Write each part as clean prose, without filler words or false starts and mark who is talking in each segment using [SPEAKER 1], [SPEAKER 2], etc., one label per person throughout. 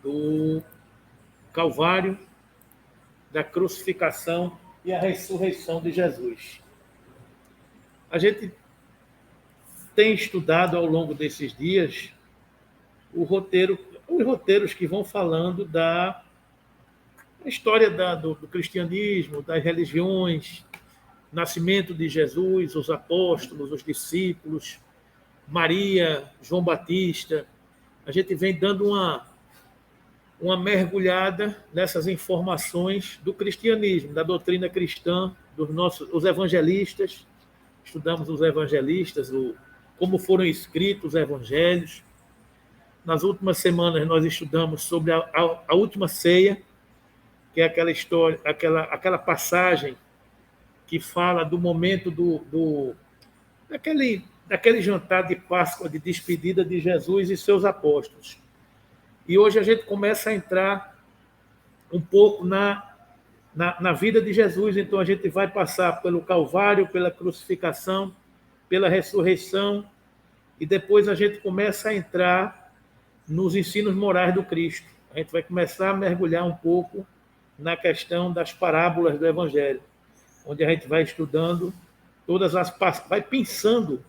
[SPEAKER 1] do Calvário, da crucificação e a ressurreição de Jesus. A gente tem estudado ao longo desses dias os roteiros que vão falando da história do cristianismo, das religiões, nascimento de Jesus, os apóstolos, os discípulos, Maria, João Batista. A gente vem dando uma mergulhada nessas informações do cristianismo, da doutrina cristã, os evangelistas. Estudamos os evangelistas, como foram escritos os evangelhos. Nas últimas semanas nós estudamos sobre a última ceia, que é aquela história, aquela passagem que fala do momento daquele jantar de Páscoa, de despedida de Jesus e seus apóstolos. E hoje a gente começa a entrar um pouco na vida de Jesus. Então a gente vai passar pelo Calvário, pela crucificação, pela ressurreição, e depois a gente começa a entrar nos ensinos morais do Cristo. A gente vai começar a mergulhar um pouco na questão das parábolas do Evangelho, onde a gente vai estudando vai pensando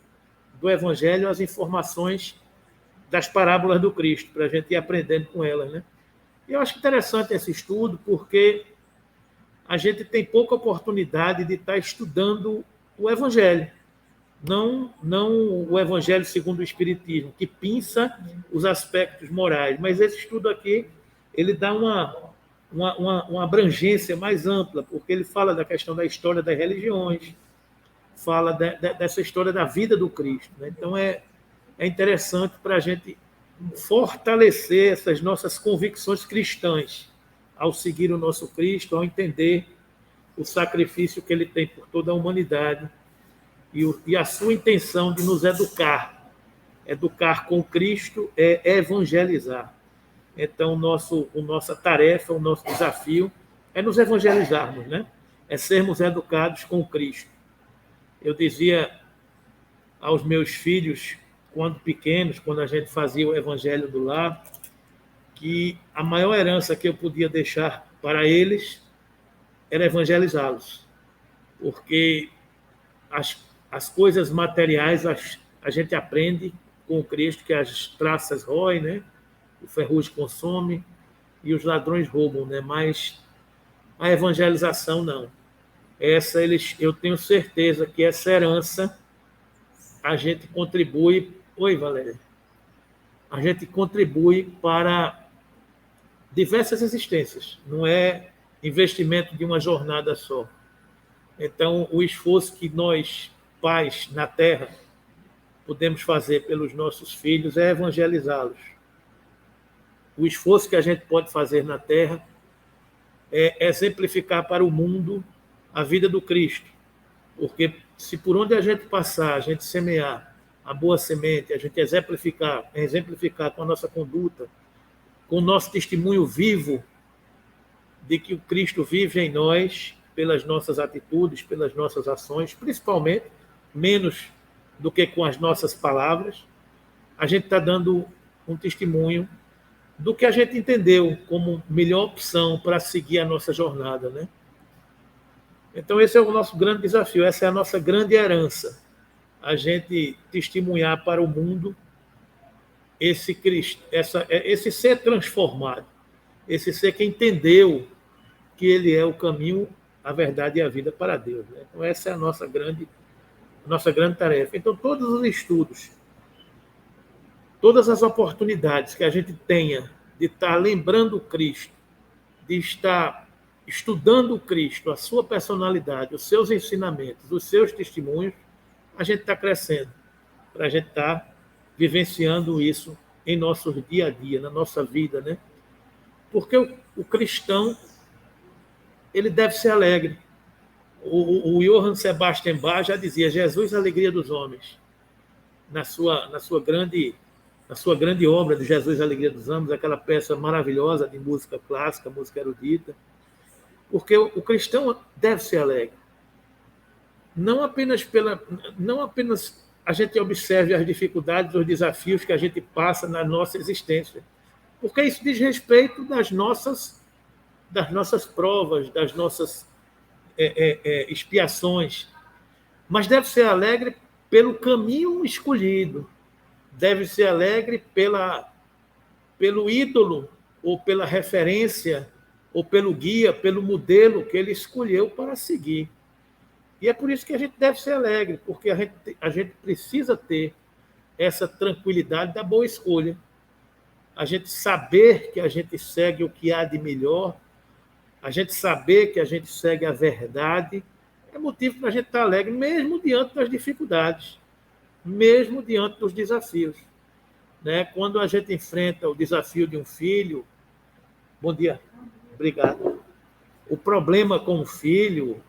[SPEAKER 1] do Evangelho as informações das parábolas do Cristo, para a gente ir aprendendo com elas, né? E eu acho interessante esse estudo, porque a gente tem pouca oportunidade de estar estudando o Evangelho, não o Evangelho segundo o Espiritismo, que pinça os aspectos morais, mas esse estudo aqui ele dá uma abrangência mais ampla, porque ele fala da questão da história das religiões, fala dessa história da vida do Cristo, né? Então é interessante para a gente fortalecer essas nossas convicções cristãs ao seguir o nosso Cristo, ao entender o sacrifício que ele tem por toda a humanidade e a sua intenção de nos educar. Educar com Cristo é evangelizar. Então, nossa tarefa, o nosso desafio é nos evangelizarmos, né? É sermos educados com Cristo. Eu dizia aos meus filhos, quando pequenos, quando a gente fazia o evangelho do lar, que a maior herança que eu podia deixar para eles era evangelizá-los. Porque as coisas materiais a gente aprende com Cristo, que as traças roem, né? O ferrugem consome e os ladrões roubam, né? Mas a evangelização não. Eu tenho certeza que essa herança a gente contribui. Oi, Valéria. A gente contribui para diversas existências. Não é investimento de uma jornada só. Então, o esforço que nós, pais na Terra, podemos fazer pelos nossos filhos é evangelizá-los. O esforço que a gente pode fazer na Terra é exemplificar para o mundo a vida do Cristo. Porque se por onde a gente passar, a gente semear a boa semente, a gente exemplificar com a nossa conduta, com o nosso testemunho vivo de que o Cristo vive em nós, pelas nossas atitudes, pelas nossas ações, principalmente, menos do que com as nossas palavras, a gente está dando um testemunho do que a gente entendeu como melhor opção para seguir a nossa jornada, né? Então, esse é o nosso grande desafio, essa é a nossa grande herança, a gente testemunhar para o mundo esse ser transformado, esse ser que entendeu que ele é o caminho, a verdade e a vida para Deus, né? Então, essa é a nossa grande tarefa. Então, todos os estudos, todas as oportunidades que a gente tenha de estar lembrando Cristo, de estar estudando Cristo, a sua personalidade, os seus ensinamentos, os seus testemunhos, a gente está crescendo, para a gente estar vivenciando isso em nosso dia a dia, na nossa vida, né? Porque o cristão, ele deve ser alegre. O Johann Sebastian Bach já dizia: Jesus, a alegria dos homens. Na sua grande obra de Jesus, a alegria dos homens, aquela peça maravilhosa de música clássica, música erudita. Porque o cristão deve ser alegre. Não apenas a gente observe as dificuldades, os desafios que a gente passa na nossa existência. porque isso diz respeito das nossas provas, das nossas expiações. Mas deve ser alegre pelo caminho escolhido, deve ser alegre pelo ídolo, ou pela referência, ou pelo guia, pelo modelo que ele escolheu para seguir. E é por isso que a gente deve ser alegre, porque a gente precisa ter essa tranquilidade da boa escolha. A gente saber que a gente segue o que há de melhor, a gente saber que a gente segue a verdade, é motivo para a gente estar alegre, mesmo diante das dificuldades, mesmo diante dos desafios. Né? Quando a gente enfrenta o desafio de um filho, bom dia, obrigado. O problema com o filho,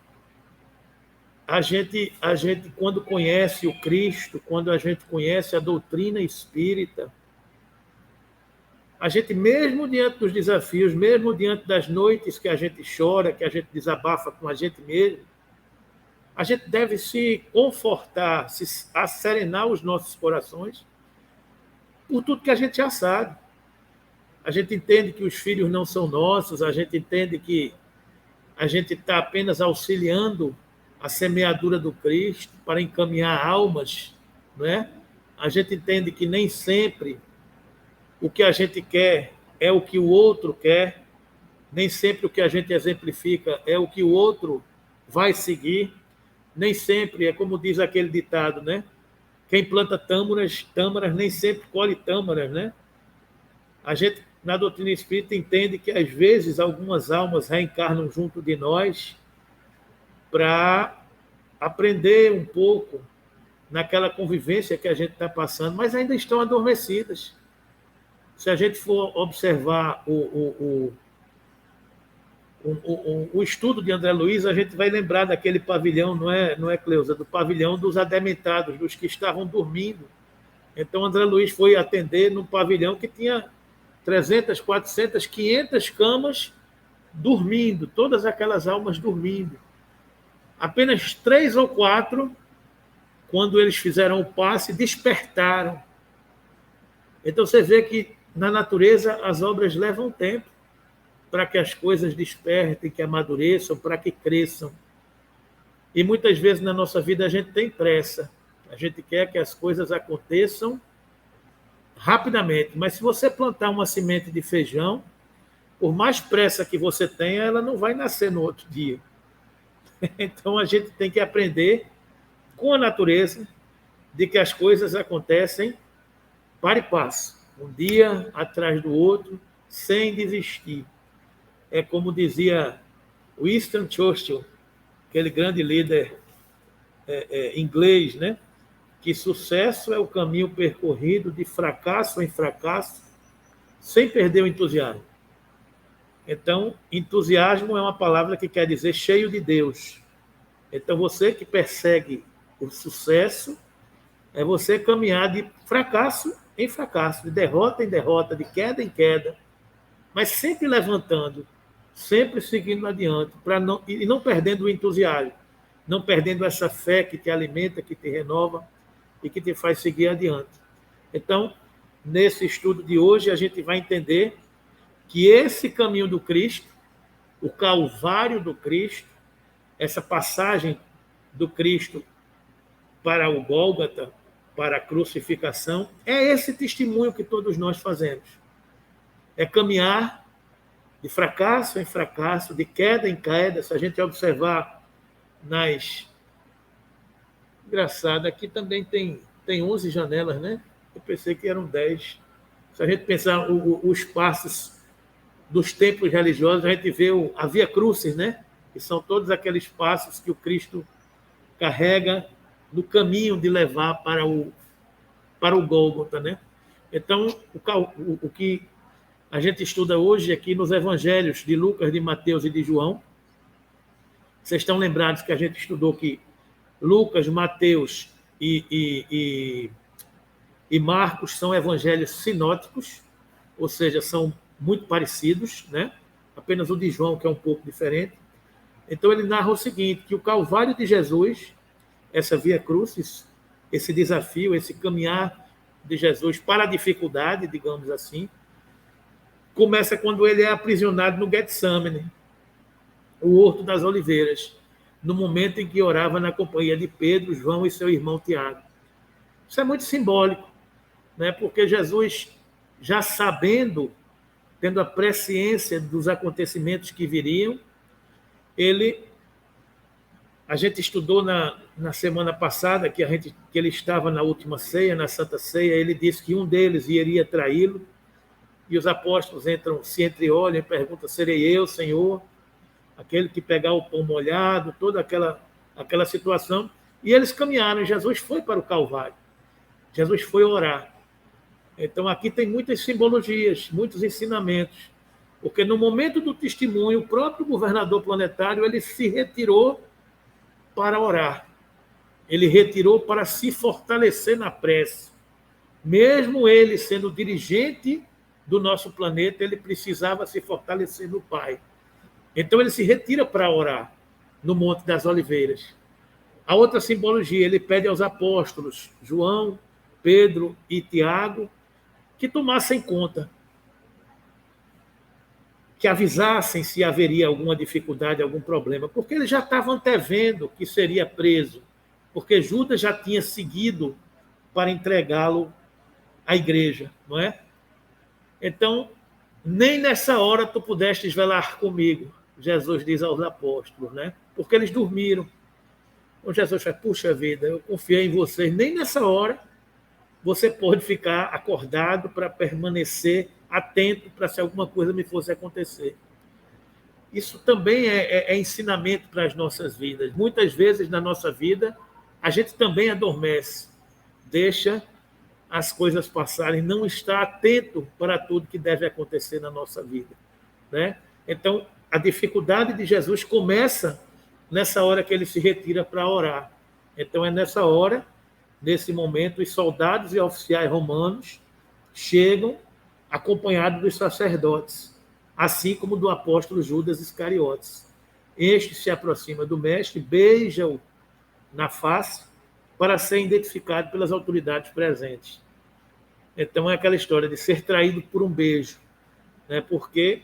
[SPEAKER 1] a gente, quando conhece o Cristo, quando a gente conhece a doutrina espírita, a gente, mesmo diante dos desafios, mesmo diante das noites que a gente chora, que a gente desabafa com a gente mesmo, a gente deve se confortar, se asserenar os nossos corações por tudo que a gente já sabe. A gente entende que os filhos não são nossos, a gente entende que a gente está apenas auxiliando a semeadura do Cristo para encaminhar almas, não é? A gente entende que nem sempre o que a gente quer é o que o outro quer, nem sempre o que a gente exemplifica é o que o outro vai seguir, nem sempre é como diz aquele ditado, né? Quem planta tâmaras nem sempre colhe tâmaras, né? A gente, na doutrina espírita, entende que, às vezes, algumas almas reencarnam junto de nós para aprender um pouco naquela convivência que a gente está passando, mas ainda estão adormecidas. Se a gente for observar o estudo de André Luiz, a gente vai lembrar daquele pavilhão, não é, Cleusa? Do pavilhão dos adementados, dos que estavam dormindo. Então, André Luiz foi atender num pavilhão que tinha 300, 400, 500 camas dormindo, todas aquelas almas dormindo. Apenas 3 ou 4, quando eles fizeram o passe, despertaram. Então, você vê que, na natureza, as obras levam tempo para que as coisas despertem, que amadureçam, para que cresçam. E muitas vezes na nossa vida a gente tem pressa. A gente quer que as coisas aconteçam rapidamente. Mas se você plantar uma semente de feijão, por mais pressa que você tenha, ela não vai nascer no outro dia. Então a gente tem que aprender com a natureza de que as coisas acontecem para e passo, um dia atrás do outro, sem desistir. É como dizia Winston Churchill, aquele grande líder inglês, né? Que sucesso é o caminho percorrido de fracasso em fracasso, sem perder o entusiasmo. Então, entusiasmo é uma palavra que quer dizer cheio de Deus. Então, você que persegue o sucesso, é você caminhar de fracasso em fracasso, de derrota em derrota, de queda em queda, mas sempre levantando, sempre seguindo adiante, e não perdendo o entusiasmo, não perdendo essa fé que te alimenta, que te renova e que te faz seguir adiante. Então, nesse estudo de hoje, a gente vai entender que esse caminho do Cristo, o Calvário do Cristo, essa passagem do Cristo para o Gólgota, para a crucificação, é esse testemunho que todos nós fazemos. É caminhar de fracasso em fracasso, de queda em queda. Se a gente observar nas... Engraçado, aqui também tem 11 janelas, né? Eu pensei que eram 10. Se a gente pensar os passos dos templos religiosos, a gente vê a Via Crucis, né? Que são todos aqueles passos que o Cristo carrega no caminho de levar para o Gólgota, né? Então, o que a gente estuda hoje aqui nos evangelhos de Lucas, de Mateus e de João, vocês estão lembrados que a gente estudou que Lucas, Mateus e Marcos são evangelhos sinóticos, ou seja, são muito parecidos, né? Apenas o de João que é um pouco diferente. Então ele narra o seguinte, que o Calvário de Jesus, essa Via Crucis, esse desafio, esse caminhar de Jesus para a dificuldade, digamos assim, começa quando ele é aprisionado no Getsemane, o Horto das Oliveiras, no momento em que orava na companhia de Pedro, João e seu irmão Tiago. Isso é muito simbólico, né? Porque Jesus, já sabendo, tendo a presciência dos acontecimentos que viriam, a gente estudou na semana passada que ele estava na última ceia, na Santa Ceia, ele disse que um deles iria traí-lo, e os apóstolos se entreolham e perguntam: serei eu, Senhor? Aquele que pegar o pão molhado, toda aquela situação. E eles caminharam, Jesus foi para o Calvário, Jesus foi orar. Então aqui tem muitas simbologias, muitos ensinamentos, porque no momento do testemunho, o próprio governador planetário, ele se retirou para orar, ele retirou para se fortalecer na prece. Mesmo ele sendo dirigente do nosso planeta, ele precisava se fortalecer no Pai. Então ele se retira para orar no Monte das Oliveiras. A outra simbologia, ele pede aos apóstolos, João, Pedro e Tiago, que tomassem conta, que avisassem se haveria alguma dificuldade, algum problema, porque ele já estava antevendo que seria preso, porque Judas já tinha seguido para entregá-lo à igreja, não é? Então, nem nessa hora tu pudestes velar comigo, Jesus diz aos apóstolos, né? Porque eles dormiram. Então Jesus fala: puxa vida, eu confiei em vocês, nem nessa hora você pode ficar acordado para permanecer atento para se alguma coisa me fosse acontecer. Isso também é ensinamento para as nossas vidas. Muitas vezes na nossa vida, a gente também adormece, deixa as coisas passarem, não está atento para tudo que deve acontecer na nossa vida, né? Então, a dificuldade de Jesus começa nessa hora que ele se retira para orar. Então, é nessa hora, nesse momento, os soldados e oficiais romanos chegam acompanhados dos sacerdotes, assim como do apóstolo Judas Iscariotes. Este se aproxima do mestre, beija-o na face para ser identificado pelas autoridades presentes. Então é aquela história de ser traído por um beijo, né? Porque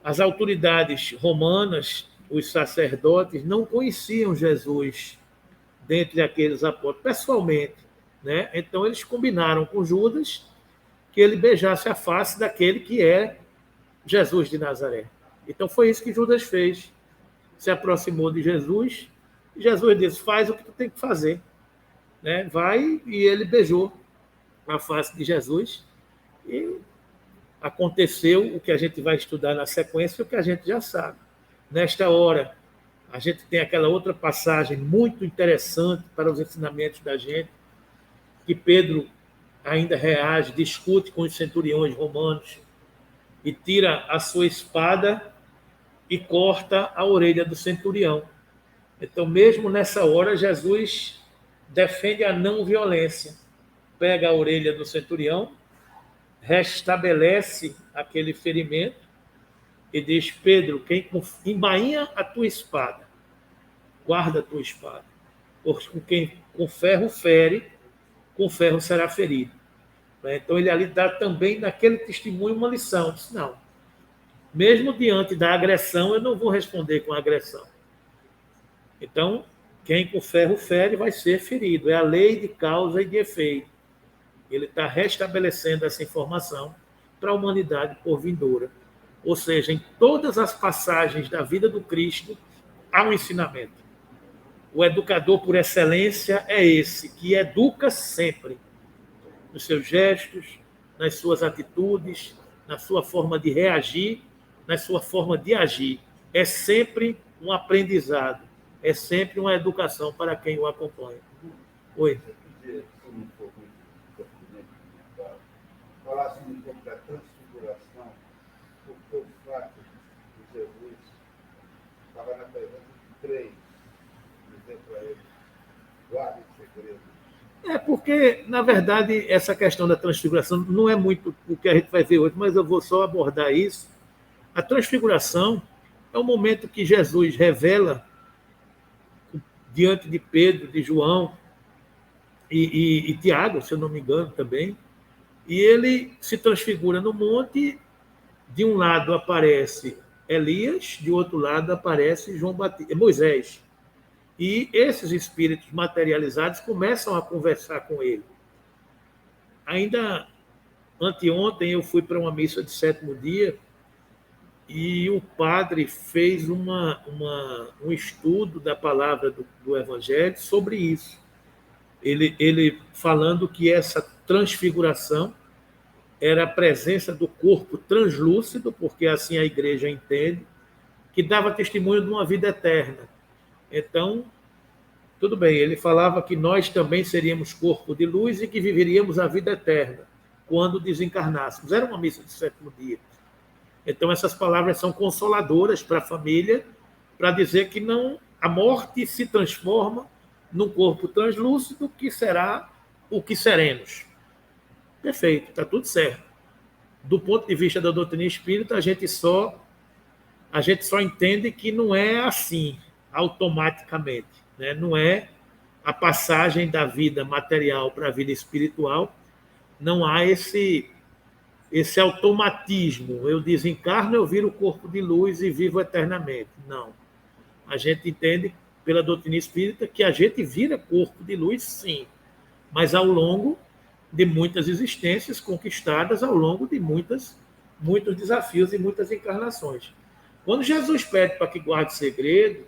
[SPEAKER 1] as autoridades romanas, os sacerdotes, não conheciam Jesus dentre aqueles apóstolos pessoalmente, né? Então eles combinaram com Judas que ele beijasse a face daquele que é Jesus de Nazaré. Então foi isso que Judas fez. Se aproximou de Jesus e Jesus disse: faz o que tu tem que fazer, né? Vai, e ele beijou a face de Jesus e aconteceu o que a gente vai estudar na sequência, o que a gente já sabe. Nesta hora, a gente tem aquela outra passagem muito interessante para os ensinamentos da gente, que Pedro ainda reage, discute com os centuriões romanos e tira a sua espada e corta a orelha do centurião. Então, mesmo nessa hora, Jesus defende a não violência. Pega a orelha do centurião, restabelece aquele ferimento e diz: Pedro, quem embainha a tua espada, guarda a tua espada. Porque quem com ferro fere, com ferro será ferido. Então ele ali dá também naquele testemunho uma lição. Diz: não, mesmo diante da agressão, eu não vou responder com agressão. Então, quem com ferro fere vai ser ferido. É a lei de causa e de efeito. Ele está restabelecendo essa informação para a humanidade por vindoura. Ou seja, em todas as passagens da vida do Cristo, há um ensinamento. O educador por excelência é esse, que educa sempre, nos seus gestos, nas suas atitudes, na sua forma de reagir, na sua forma de agir. É sempre um aprendizado, é sempre uma educação para quem o acompanha. Oi.
[SPEAKER 2] Falasse um pouco da transfiguração, porque o fato de Jesus estava na presença de três, dizer para ele: guarde segredo.
[SPEAKER 1] Porque, na verdade, essa questão da transfiguração não é muito o que a gente vai ver hoje, mas eu vou só abordar isso. A transfiguração é o momento que Jesus revela diante de Pedro, de João e Tiago, se eu não me engano também, e ele se transfigura no monte De um lado aparece Elias, de outro lado aparece Moisés. E esses espíritos materializados começam a conversar com ele. Ainda anteontem eu fui para uma missa de sétimo dia e o padre fez um estudo da palavra do Evangelho sobre isso. Ele falando que essa transfiguração era a presença do corpo translúcido, porque assim a igreja entende, que dava testemunho de uma vida eterna. Então, tudo bem, ele falava que nós também seríamos corpo de luz e que viveríamos a vida eterna quando desencarnássemos. Era uma missa de sétimo dia. Então, essas palavras são consoladoras para a família, para dizer que não, a morte se transforma num corpo translúcido que será o que seremos. Perfeito, está tudo certo. Do ponto de vista da doutrina espírita, a gente só entende que não é assim, automaticamente. Né? Não é a passagem da vida material para a vida espiritual, não há esse automatismo. Eu desencarno, eu viro o corpo de luz e vivo eternamente. Não. A gente entende, pela doutrina espírita, que a gente vira corpo de luz, sim, mas ao longo de muitas existências conquistadas, ao longo de muitos desafios e muitas encarnações. Quando Jesus pede para que guarde segredo,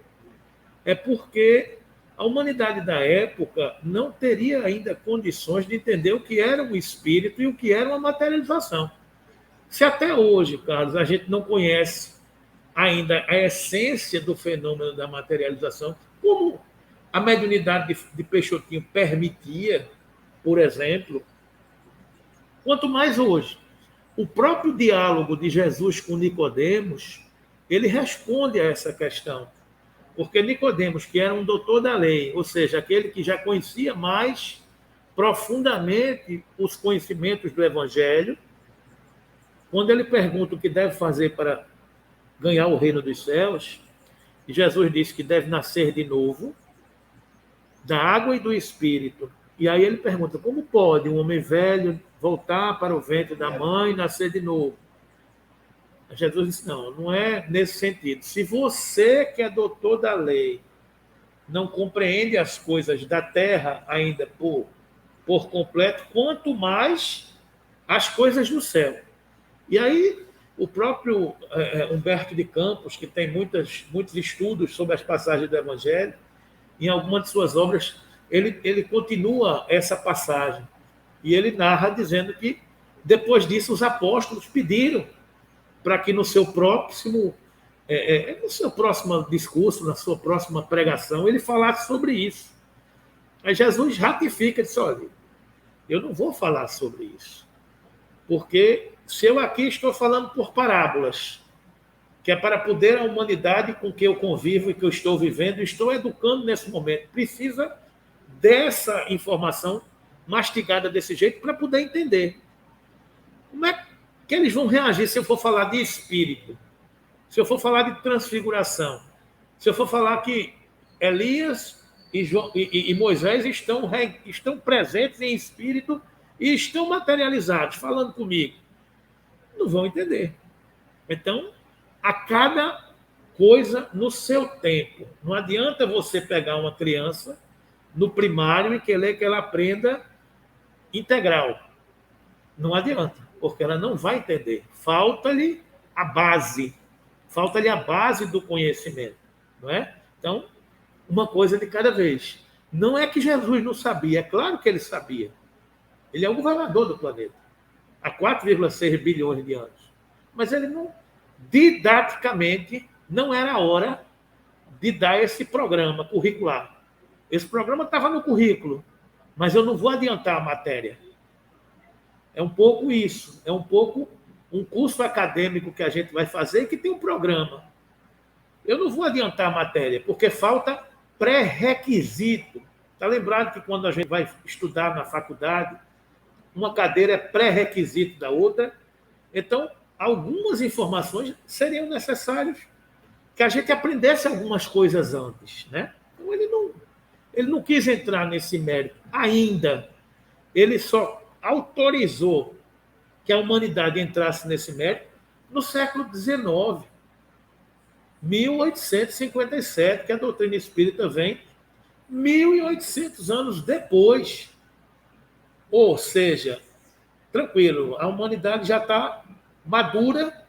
[SPEAKER 1] é porque a humanidade da época não teria ainda condições de entender o que era um espírito e o que era uma materialização. Se até hoje, Carlos, a gente não conhece ainda a essência do fenômeno da materialização, como a mediunidade de Peixotinho permitia, por exemplo, quanto mais hoje. O próprio diálogo de Jesus com Nicodemos, ele responde a essa questão. Porque Nicodemos, que era um doutor da lei, ou seja, aquele que já conhecia mais profundamente os conhecimentos do Evangelho, quando ele pergunta o que deve fazer para ganhar o reino dos céus, e Jesus disse que deve nascer de novo, da água e do Espírito. E aí ele pergunta, como pode um homem velho voltar para o ventre da mãe e nascer de novo? Jesus disse, não é nesse sentido. Se você, que é doutor da lei, não compreende as coisas da terra ainda por completo, quanto mais as coisas do céu. E aí, o próprio Humberto de Campos, que tem muitos estudos sobre as passagens do Evangelho, em alguma de suas obras, ele continua essa passagem. E ele narra dizendo que, depois disso, os apóstolos pediram para que no seu próximo discurso, na sua próxima pregação, ele falasse sobre isso. Aí Jesus ratifica e diz, olha, eu não vou falar sobre isso, porque se eu aqui estou falando por parábolas, que é para poder a humanidade com que eu convivo e que eu estou vivendo, estou educando nesse momento, precisa dessa informação mastigada desse jeito para poder entender. Como é que eles vão reagir se eu for falar de espírito? Se eu for falar de transfiguração? Se eu for falar que Elias e Moisés estão presentes em espírito e estão materializados, falando comigo? Não vão entender. Então, a cada coisa no seu tempo. Não adianta você pegar uma criança no primário e querer que ela aprenda integral. Não adianta, porque ela não vai entender. Falta-lhe a base do conhecimento, não é? Então, uma coisa de cada vez. Não é que Jesus não sabia, é claro que ele sabia. Ele é o governador do planeta, há 4,6 bilhões de anos. Mas ele não, didaticamente, não era a hora de dar esse programa curricular. Esse programa estava no currículo, mas eu não vou adiantar a matéria. É um pouco isso, é um pouco um curso acadêmico que a gente vai fazer que tem um programa. Eu não vou adiantar a matéria, porque falta pré-requisito. Está lembrado que quando a gente vai estudar na faculdade, uma cadeira é pré-requisito da outra? Então, algumas informações seriam necessárias que a gente aprendesse algumas coisas antes, né? Então, ele não quis entrar nesse mérito ainda. Ele só autorizou que a humanidade entrasse nesse mérito no século XIX, 1857, que a doutrina espírita vem 1.800 anos depois. Ou seja, tranquilo, a humanidade já está madura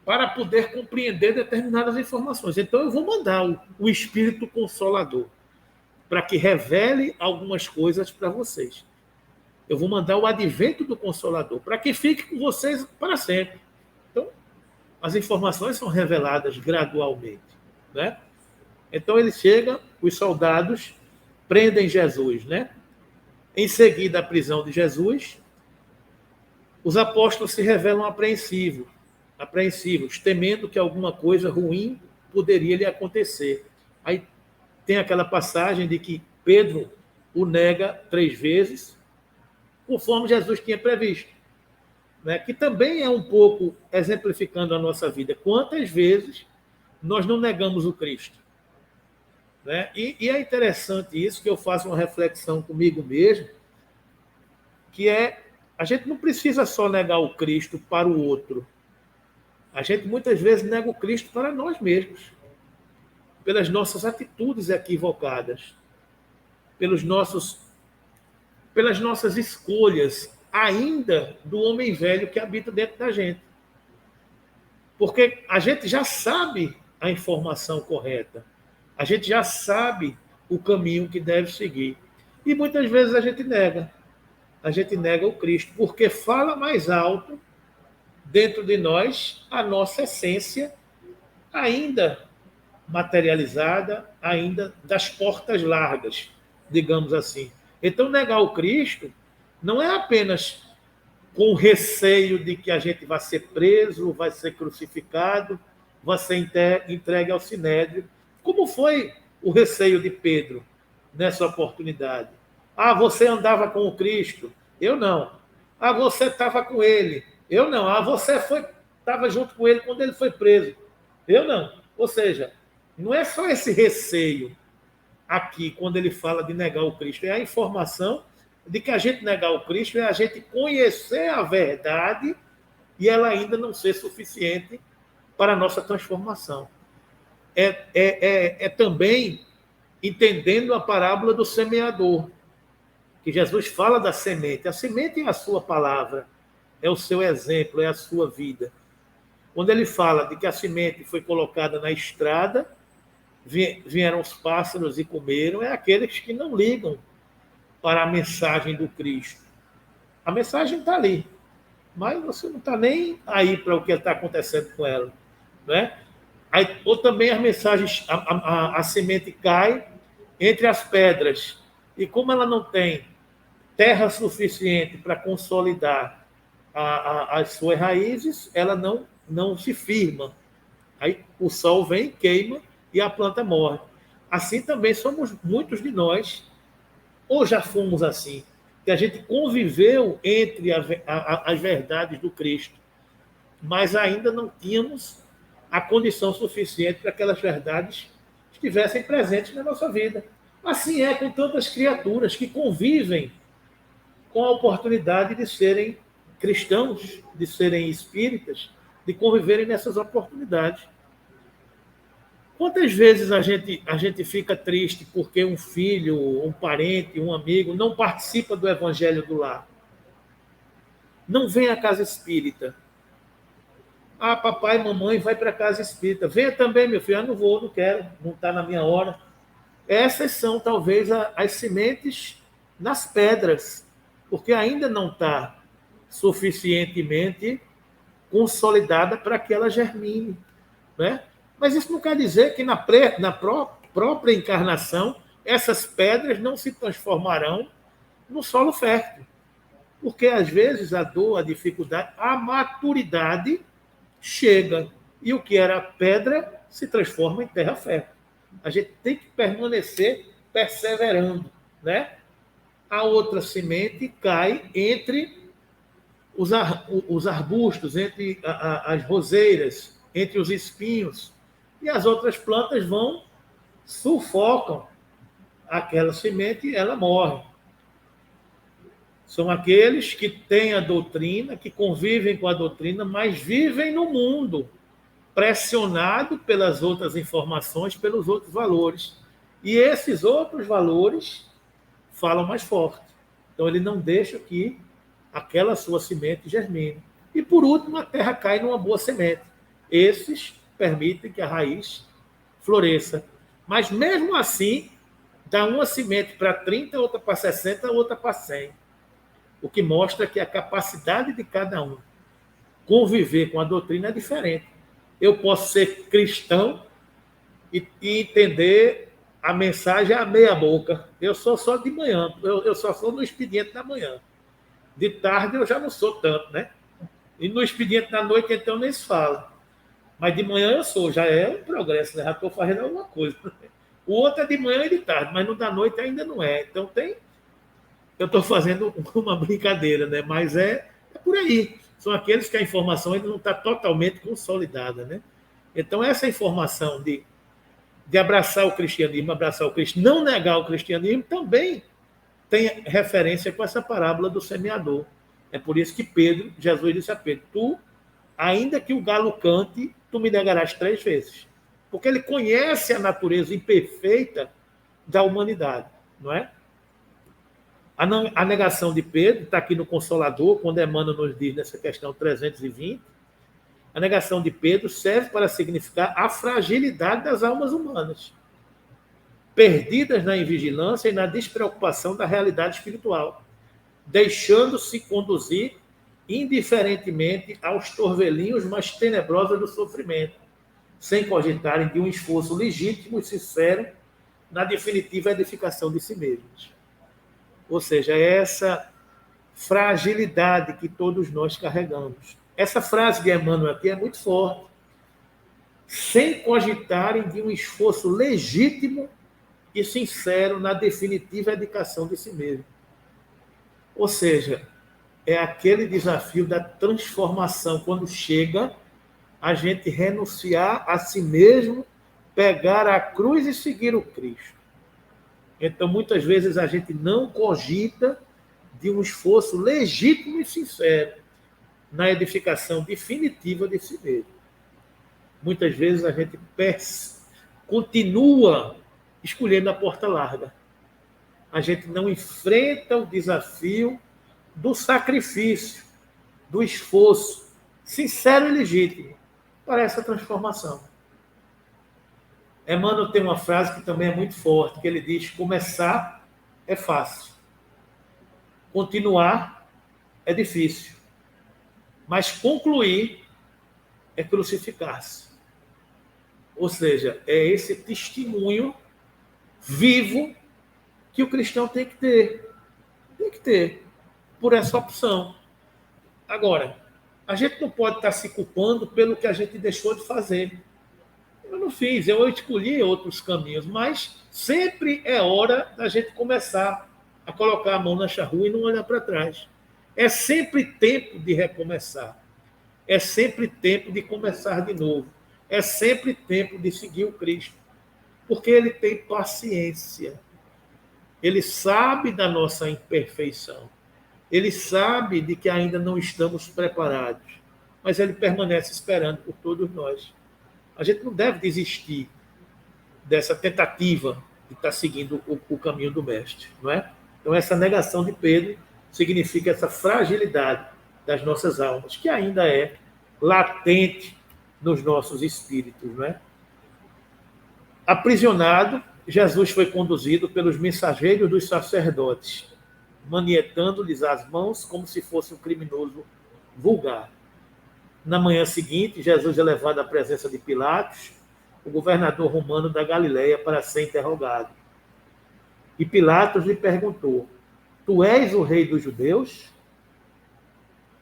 [SPEAKER 1] para poder compreender determinadas informações. Então, eu vou mandar o Espírito Consolador para que revele algumas coisas para vocês. Eu vou mandar o advento do Consolador para que fique com vocês para sempre. Então, as informações são reveladas gradualmente, né? Então, ele chega, os soldados prendem Jesus, né? Em seguida, a prisão de Jesus, os apóstolos se revelam apreensivos, temendo que alguma coisa ruim poderia lhe acontecer. Aí tem aquela passagem de que Pedro o nega 3 vezes, conforme Jesus tinha previsto, né? Que também é um pouco exemplificando a nossa vida. Quantas vezes nós não negamos o Cristo? Né? E é interessante isso, que eu faço uma reflexão comigo mesmo, que é, a gente não precisa só negar o Cristo para o outro. A gente muitas vezes nega o Cristo para nós mesmos, pelas nossas atitudes equivocadas, pelas nossas escolhas, ainda do homem velho que habita dentro da gente. Porque a gente já sabe a informação correta, a gente já sabe o caminho que deve seguir. E muitas vezes a gente nega o Cristo, porque fala mais alto dentro de nós a nossa essência, ainda materializada, ainda das portas largas, digamos assim. Então, negar o Cristo não é apenas com receio de que a gente vai ser preso, vai ser crucificado, vai ser entregue ao sinédrio, como foi o receio de Pedro nessa oportunidade. Ah, você andava com o Cristo? Eu não. Ah, você estava com ele? Eu não. Ah, você estava junto com ele quando ele foi preso? Eu não. Ou seja, não é só esse receio aqui, quando ele fala de negar o Cristo, é a informação de que a gente negar o Cristo é a gente conhecer a verdade e ela ainda não ser suficiente para a nossa transformação. É também entendendo a parábola do semeador, que Jesus fala da semente. A semente é a sua palavra, é o seu exemplo, é a sua vida. Quando ele fala de que a semente foi colocada na estrada, vieram os pássaros e comeram, é aqueles que não ligam para a mensagem do Cristo. A mensagem está ali, mas você não está nem aí para o que está acontecendo com ela, né? Aí, ou também as mensagens, a semente cai entre as pedras, e como ela não tem terra suficiente para consolidar as suas raízes, ela não se firma. Aí o sol vem, queima e a planta morre. Assim também somos muitos de nós, ou já fomos assim, que a gente conviveu entre as verdades do Cristo, mas ainda não tínhamos a condição suficiente para que aquelas verdades estivessem presentes na nossa vida. Assim é com tantas criaturas que convivem com a oportunidade de serem cristãos, de serem espíritas, de conviverem nessas oportunidades. Quantas vezes a gente fica triste porque um filho, um parente, um amigo não participa do evangelho do lar? Não vem à casa espírita. Ah, papai e mamãe vai para a casa espírita. Venha também, meu filho. Ah, não vou, não quero, não está na minha hora. Essas são talvez as sementes nas pedras, porque ainda não está suficientemente consolidada para que ela germine, né? Mas isso não quer dizer que na própria encarnação essas pedras não se transformarão no solo fértil. Porque, às vezes, a dor, a dificuldade, a maturidade chega. E o que era pedra se transforma em terra fértil. A gente tem que permanecer perseverando, né? A outra semente cai entre os arbustos, entre as roseiras, entre os espinhos, e as outras plantas sufocam aquela semente e ela morre. São aqueles que têm a doutrina, que convivem com a doutrina, mas vivem no mundo, pressionado pelas outras informações, pelos outros valores. E esses outros valores falam mais forte. Então, ele não deixa que aquela sua semente germine. E, por último, a terra cai numa boa semente. Esses permitem que a raiz floresça. Mas, mesmo assim, dá uma semente para 30, outra para 60, outra para 100. O que mostra que a capacidade de cada um conviver com a doutrina é diferente. Eu posso ser cristão e entender a mensagem à meia boca. Eu sou só de manhã, eu só sou no expediente da manhã. De tarde eu já não sou tanto, né? E no expediente da noite, então, nem se fala. Mas de manhã eu sou, já é um progresso, né? Já estou fazendo alguma coisa. O outro é de manhã e de tarde, mas no da noite ainda não é. Então tem. Eu estou fazendo uma brincadeira, né? Mas é por aí. São aqueles que a informação ainda não está totalmente consolidada, né? Então, essa informação de abraçar o cristianismo, abraçar o Cristo, não negar o cristianismo, também tem referência com essa parábola do semeador. É por isso que Jesus disse a Pedro, tu, ainda que o galo cante, tu me negarás 3 vezes. Porque ele conhece a natureza imperfeita da humanidade, não é? A negação de Pedro, está aqui no Consolador, quando Emmanuel nos diz nessa questão 320, a negação de Pedro serve para significar a fragilidade das almas humanas, perdidas na invigilância e na despreocupação da realidade espiritual, deixando-se conduzir indiferentemente aos torvelinhos mais tenebrosos do sofrimento, sem cogitarem de um esforço legítimo e sincero na definitiva edificação de si mesmos. Ou seja, é essa fragilidade que todos nós carregamos. Essa frase de Emmanuel aqui é muito forte. Sem cogitarem de um esforço legítimo e sincero na definitiva edificação de si mesmo. Ou seja, é aquele desafio da transformação, quando chega a gente renunciar a si mesmo, pegar a cruz e seguir o Cristo. Então, muitas vezes, a gente não cogita de um esforço legítimo e sincero na edificação definitiva de si mesmo. Muitas vezes, a gente continua escolhendo a porta larga. A gente não enfrenta o desafio do sacrifício, do esforço sincero e legítimo para essa transformação. Emmanuel tem uma frase que também é muito forte, que ele diz: começar é fácil, continuar é difícil, mas concluir é crucificar-se. Ou seja, é esse testemunho vivo que o cristão tem que ter por essa opção. Agora, a gente não pode estar se culpando pelo que a gente deixou de fazer. Eu não fiz, eu escolhi outros caminhos, mas sempre é hora da gente começar a colocar a mão na charrua e não olhar para trás. É sempre tempo de recomeçar. É sempre tempo de começar de novo. É sempre tempo de seguir o Cristo. Porque ele tem paciência. Ele sabe da nossa imperfeição. Ele sabe de que ainda não estamos preparados. Mas ele permanece esperando por todos nós. A gente não deve desistir dessa tentativa de estar seguindo o caminho do Mestre, não é? Então, essa negação de Pedro significa essa fragilidade das nossas almas, que ainda é latente nos nossos espíritos, não é? Aprisionado, Jesus foi conduzido pelos mensageiros dos sacerdotes, manietando-lhes as mãos como se fosse um criminoso vulgar. Na manhã seguinte, Jesus é levado à presença de Pilatos, o governador romano da Galileia, para ser interrogado. E Pilatos lhe perguntou: tu és o rei dos judeus?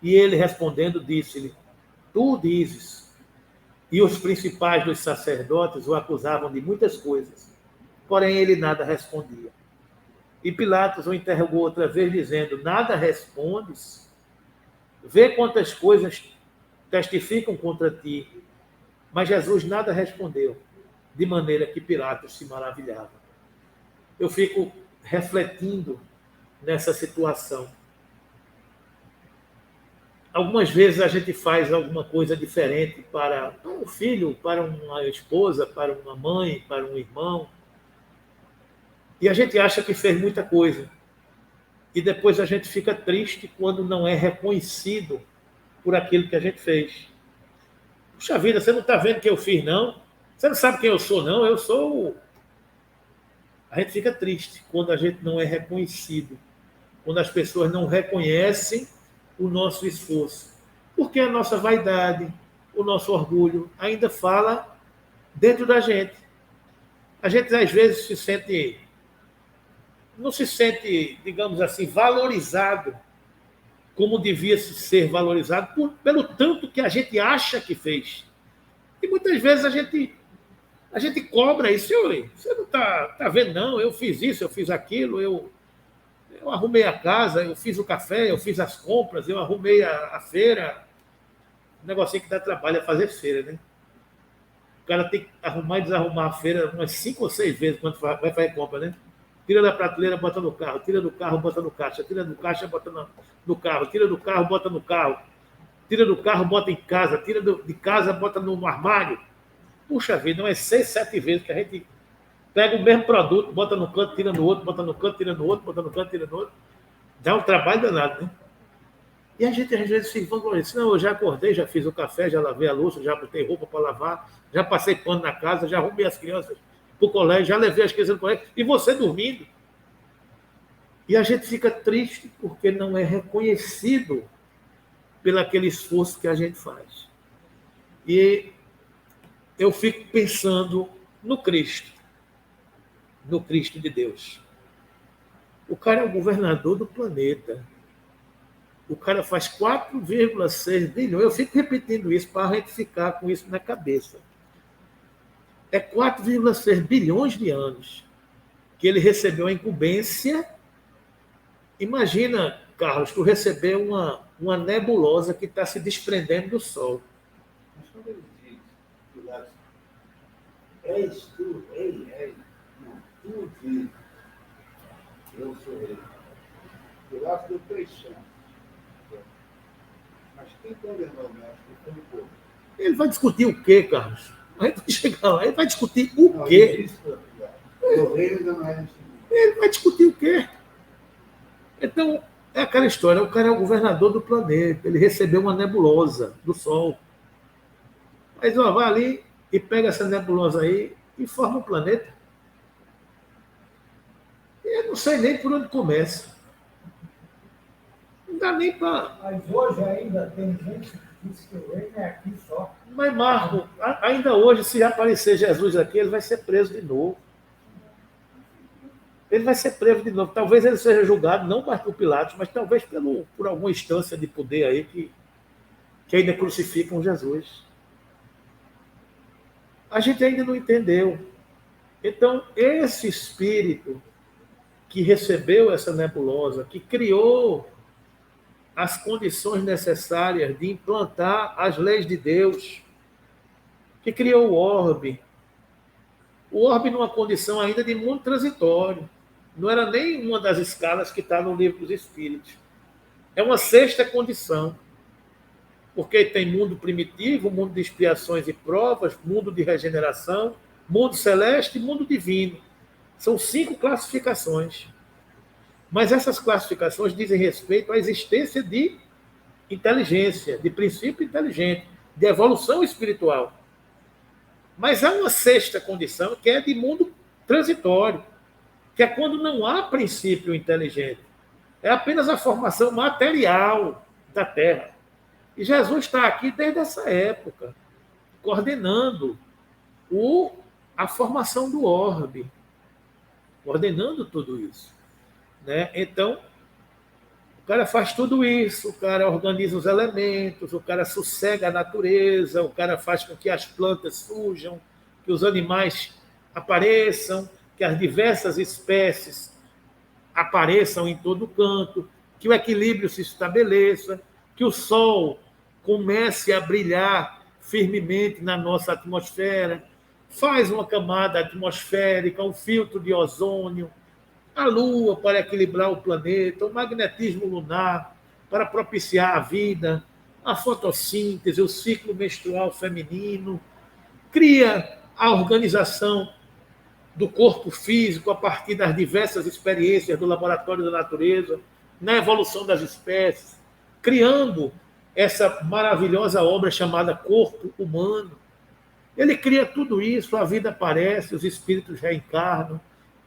[SPEAKER 1] E ele, respondendo, disse-lhe: tu dizes. E os principais dos sacerdotes o acusavam de muitas coisas, porém ele nada respondia. E Pilatos o interrogou outra vez, dizendo: nada respondes? Vê quantas coisas testificam contra ti. Mas Jesus nada respondeu, de maneira que Pilatos se maravilhava. Eu fico refletindo nessa situação. Algumas vezes a gente faz alguma coisa diferente para um filho, para uma esposa, para uma mãe, para um irmão, e a gente acha que fez muita coisa. E depois a gente fica triste quando não é reconhecido por aquilo que a gente fez. Puxa vida, você não está vendo o que eu fiz, não? Você não sabe quem eu sou, não? Eu sou. A gente fica triste quando a gente não é reconhecido, quando as pessoas não reconhecem o nosso esforço. Porque a nossa vaidade, o nosso orgulho ainda fala dentro da gente. A gente às vezes não se sente, digamos assim, valorizado como devia ser valorizado pelo tanto que a gente acha que fez. E muitas vezes a gente cobra isso. Você não está vendo, não? Eu fiz isso, eu fiz aquilo, eu arrumei a casa, eu fiz o café, eu fiz as compras, eu arrumei a feira. O negocinho que dá trabalho é fazer feira, né? O cara tem que arrumar e desarrumar a feira umas 5 ou 6 vezes quando vai fazer compra, né? Tira da prateleira, bota no carro, tira do carro, bota no caixa, tira do caixa, bota no carro, tira do carro, bota no carro, tira do carro, bota em casa, tira de casa, bota no armário. Puxa vida, umas 6, 7 vezes que a gente pega o mesmo produto, bota no canto, tira no outro, bota no canto, tira no outro, bota no canto, tira no outro. Dá um trabalho danado, né? E a gente às vezes se vangloriza. Não, eu já acordei, já fiz o café, já lavei a louça, já botei roupa para lavar, já passei pano na casa, já arrumei as crianças para o colégio, já levei as crianças para o colégio, e você dormindo. E a gente fica triste porque não é reconhecido pelo aquele esforço que a gente faz. E eu fico pensando no Cristo de Deus. O cara é o governador do planeta. O cara faz 4,6 bilhões. Eu fico repetindo isso para a gente ficar com isso na cabeça. É 4,6 bilhões de anos que ele recebeu a incumbência. Imagina, Carlos, tu receber uma nebulosa que está se desprendendo do Sol.
[SPEAKER 2] Mas quando ele diz, Pilatos, és tu, ei, não, tu diz, eu sou ele. Pilatos deu 3 chances. Mas quem condenou o mestre foi o povo.
[SPEAKER 1] Ele vai discutir o quê, Carlos? A gente vai chegar lá, ele vai discutir o quê?
[SPEAKER 2] O reino ainda não é
[SPEAKER 1] Ele vai discutir o quê? Então, é aquela história, o cara é o governador do planeta, ele recebeu uma nebulosa do Sol. Mas ó, vai ali e pega essa nebulosa aí e forma um planeta. E eu não sei nem por onde começa. Não dá nem para.
[SPEAKER 3] Mas hoje ainda tem gente que diz que o reino é aqui só.
[SPEAKER 1] Mas, Marco, ainda hoje, se aparecer Jesus aqui, ele vai ser preso de novo. Ele vai ser preso de novo. Talvez ele seja julgado, não mais por Pilatos, mas talvez por alguma instância de poder aí que ainda crucificam Jesus. A gente ainda não entendeu. Então, esse espírito que recebeu essa nebulosa, que criou as condições necessárias de implantar as leis de Deus, que criou o orbe numa condição ainda de mundo transitório. Não era nem uma das escalas que está no livro dos Espíritos. É uma sexta condição. Porque tem mundo primitivo, mundo de expiações e provas, mundo de regeneração, mundo celeste e mundo divino. São 5 classificações. Mas essas classificações dizem respeito à existência de inteligência, de princípio inteligente, de evolução espiritual. Mas há uma sexta condição, que é de mundo transitório, que é quando não há princípio inteligente. É apenas a formação material da Terra. E Jesus está aqui desde essa época, coordenando a formação do orbe, coordenando tudo isso. Né? Então, o cara faz tudo isso, o cara organiza os elementos, o cara sossega a natureza, o cara faz com que as plantas surjam, que os animais apareçam, que as diversas espécies apareçam em todo canto, que o equilíbrio se estabeleça, que o sol comece a brilhar firmemente na nossa atmosfera, faz uma camada atmosférica, um filtro de ozônio, a Lua para equilibrar o planeta, o magnetismo lunar para propiciar a vida, a fotossíntese, o ciclo menstrual feminino, cria a organização do corpo físico a partir das diversas experiências do laboratório da natureza, na evolução das espécies, criando essa maravilhosa obra chamada corpo humano. Ele cria tudo isso, a vida aparece, os espíritos reencarnam,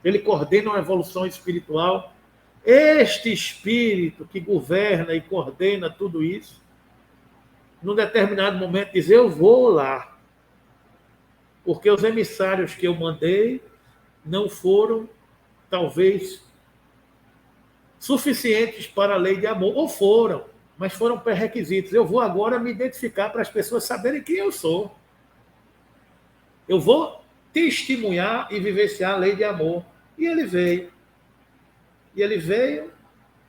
[SPEAKER 1] ele coordena uma evolução espiritual. Este espírito que governa e coordena tudo isso, num determinado momento diz, eu vou lá, porque os emissários que eu mandei não foram, talvez, suficientes para a lei de amor, ou foram, mas foram pré-requisitos. Eu vou agora me identificar para as pessoas saberem quem eu sou. Eu vou testemunhar e vivenciar a lei de amor. E ele veio. E ele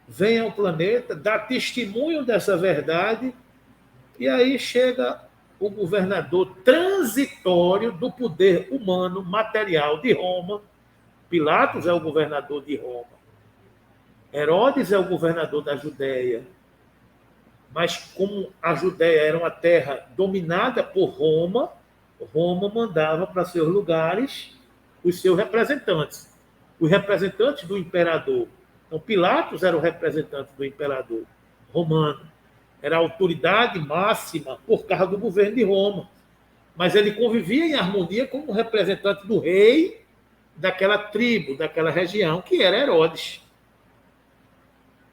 [SPEAKER 1] vem ao planeta, dá testemunho dessa verdade, e aí chega o governador transitório do poder humano, material de Roma. Pilatos é o governador de Roma. Herodes é o governador da Judéia. Mas como a Judéia era uma terra dominada por Roma, Roma mandava para seus lugares os seus representantes. Os representantes do imperador. Então, Pilatos era o representante do imperador romano. Era a autoridade máxima por causa do governo de Roma. Mas ele convivia em harmonia como representante do rei daquela tribo, daquela região, que era Herodes.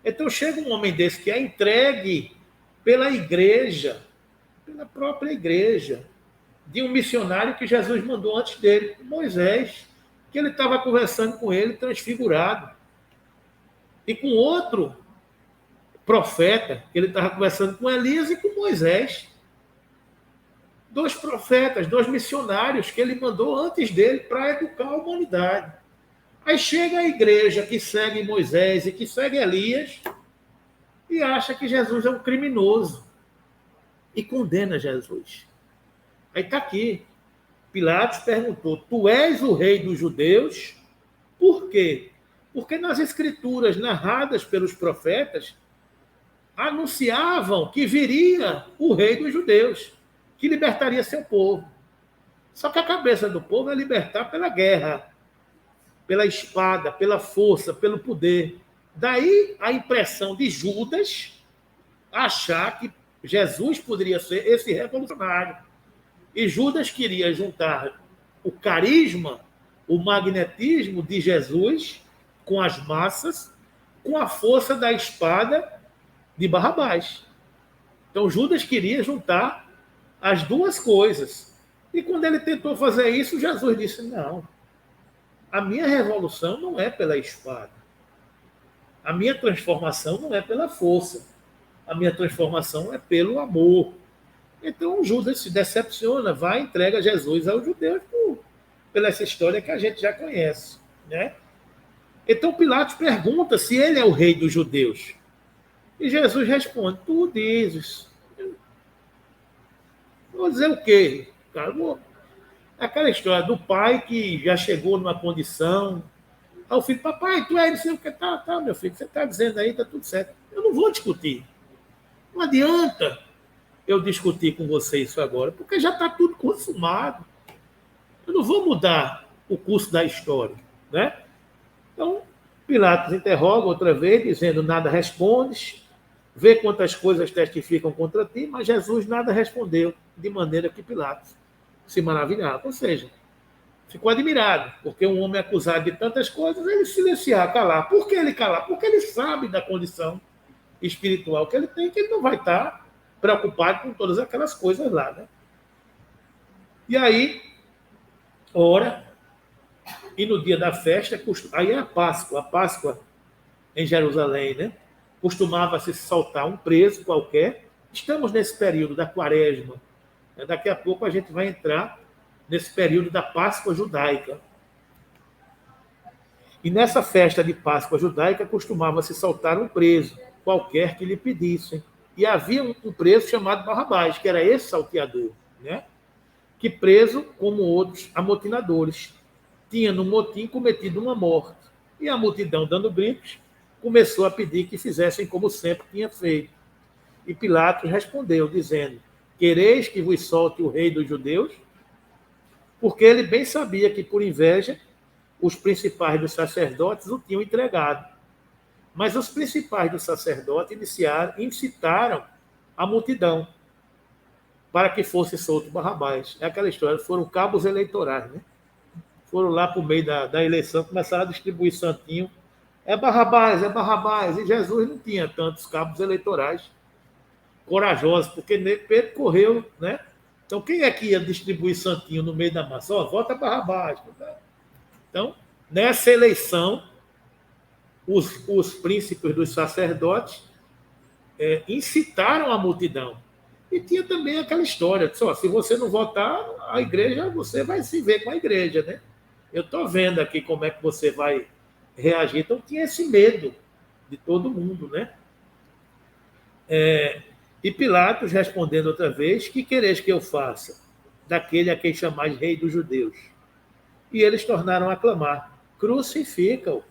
[SPEAKER 1] Então chega um homem desse que é entregue pela igreja, pela própria igreja, de um missionário que Jesus mandou antes dele, Moisés, que ele estava conversando com ele, transfigurado. E com outro profeta, que ele estava conversando com Elias e com Moisés. 2 profetas, 2 missionários que ele mandou antes dele para educar a humanidade. Aí chega a igreja que segue Moisés e que segue Elias e acha que Jesus é um criminoso e condena Jesus. Aí está aqui. Pilatos perguntou, tu és o rei dos judeus? Por quê? Porque nas escrituras narradas pelos profetas anunciavam que viria o rei dos judeus, que libertaria seu povo. Só que a cabeça do povo é libertar pela guerra, pela espada, pela força, pelo poder. Daí a impressão de Judas achar que Jesus poderia ser esse revolucionário. E Judas queria juntar o carisma, o magnetismo de Jesus com as massas, com a força da espada de Barrabás. Então Judas queria juntar as duas coisas. E quando ele tentou fazer isso, Jesus disse, não, a minha revolução não é pela espada. A minha transformação não é pela força. A minha transformação é pelo amor. Então Judas se decepciona, vai e entrega Jesus aos judeus pela essa história que a gente já conhece, né? Então Pilatos pergunta se ele é o rei dos judeus. E Jesus responde, tu dizes. Vou dizer o quê? Cara, aquela história do pai que já chegou numa condição. Aí o filho, papai, tu é não sei o que. Tá, meu filho, você está dizendo aí, tá tudo certo. Eu não vou discutir. Não adianta eu discutir com você isso agora, porque já está tudo consumado. Eu não vou mudar o curso da história, né? Então, Pilatos interroga outra vez, dizendo, nada respondes, vê quantas coisas testificam contra ti, mas Jesus nada respondeu, de maneira que Pilatos se maravilhava. Ou seja, ficou admirado, porque um homem acusado de tantas coisas, ele silenciar, calar. Por que ele calar? Porque ele sabe da condição espiritual que ele tem, que ele não vai estar preocupado com todas aquelas coisas lá, né? E aí, ora, e no dia da festa, aí é a Páscoa em Jerusalém, né? Costumava-se soltar um preso qualquer. Estamos nesse período da quaresma. Daqui a pouco a gente vai entrar nesse período da Páscoa judaica. E nessa festa de Páscoa judaica costumava-se soltar um preso qualquer que lhe pedissem. E havia um preso chamado Barrabás, que era esse salteador, né? Que preso, como outros amotinadores, tinha no motim cometido uma morte. E a multidão, dando gritos, começou a pedir que fizessem como sempre tinha feito. E Pilatos respondeu, dizendo: quereis que vos solte o rei dos judeus? Porque ele bem sabia que, por inveja, os principais dos sacerdotes o tinham entregado. Mas os principais dos sacerdotes incitaram a multidão para que fosse solto Barrabás. É aquela história, foram cabos eleitorais, né? Foram lá por meio da eleição, começaram a distribuir santinho. É Barrabás, é Barrabás. E Jesus não tinha tantos cabos eleitorais corajosos, porque Pedro correu, né? Então, quem é que ia distribuir santinho no meio da massa? Ó, vota Barrabás. Então, nessa eleição, os príncipes dos sacerdotes incitaram a multidão. E tinha também aquela história, só, se você não votar, a igreja, você vai se ver com a igreja, né? Eu estou vendo aqui como é que você vai reagir. Então, tinha esse medo de todo mundo, né? E Pilatos, respondendo outra vez: que quereis que eu faça daquele a quem chamais rei dos judeus? E eles tornaram a clamar: crucifica-o.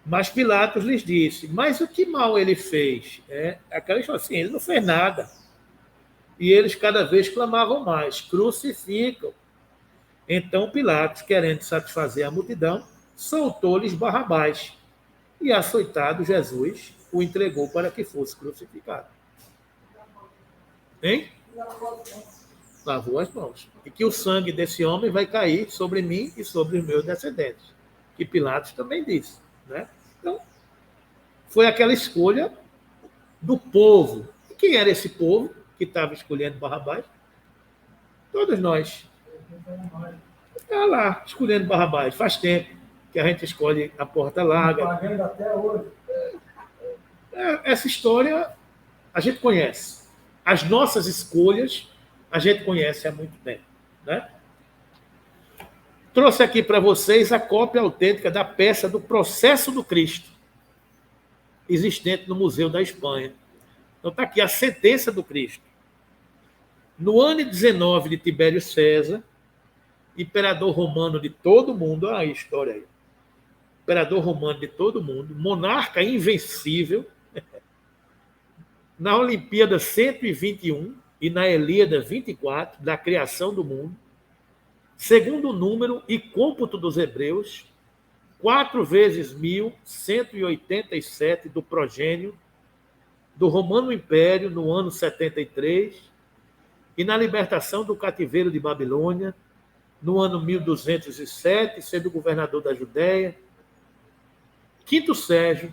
[SPEAKER 1] Mas Pilatos lhes disse: mas o que mal ele fez? Aquela história assim, ele não fez nada. E eles cada vez clamavam mais: crucificam. Então Pilatos, querendo satisfazer a multidão, soltou-lhes Barrabás. E, açoitado, Jesus o entregou para que fosse crucificado. Hein? Lavou as mãos. E que o sangue desse homem vai cair sobre mim e sobre os meus descendentes. Que Pilatos também disse, né? Então, foi aquela escolha do povo. E quem era esse povo que estava escolhendo Barrabás? Todos nós. Está lá, escolhendo Barrabás. Faz tempo que a gente escolhe a porta larga.
[SPEAKER 3] Pagando até hoje.
[SPEAKER 1] Essa história a gente conhece. As nossas escolhas a gente conhece há muito tempo, né? Trouxe aqui para vocês a cópia autêntica da peça do Processo do Cristo, existente no Museu da Espanha. Então está aqui a sentença do Cristo. No ano 19 de Tibério César, imperador romano de todo mundo, olha a história aí, imperador romano de todo mundo, monarca invencível, na Olimpíada 121 e na Ilíada 24, da criação do mundo, segundo o número e cômputo dos hebreus, 4 vezes 1187 do progênio do Romano Império no ano 73 e na libertação do cativeiro de Babilônia no ano 1207, sendo governador da Judéia. Quinto Sérgio,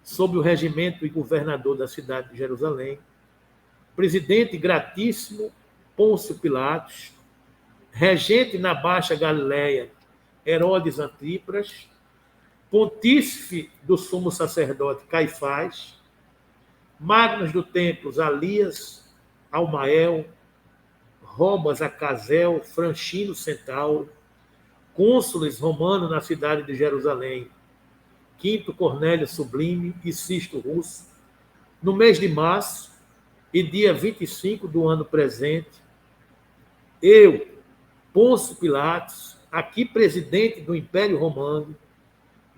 [SPEAKER 1] sob o regimento e governador da cidade de Jerusalém. Presidente gratíssimo Pôncio Pilatos. Regente na Baixa Galileia, Herodes Antípras. Pontífice do sumo sacerdote Caifás. Magnos do templo Alias, Almael, Robas Acazel, Franchino Centauro. Cônsules romanos na cidade de Jerusalém, Quinto Cornélio Sublime e Sisto Russo, no mês de março e dia 25 do ano presente, eu, Pôncio Pilatos, aqui presidente do Império Romano,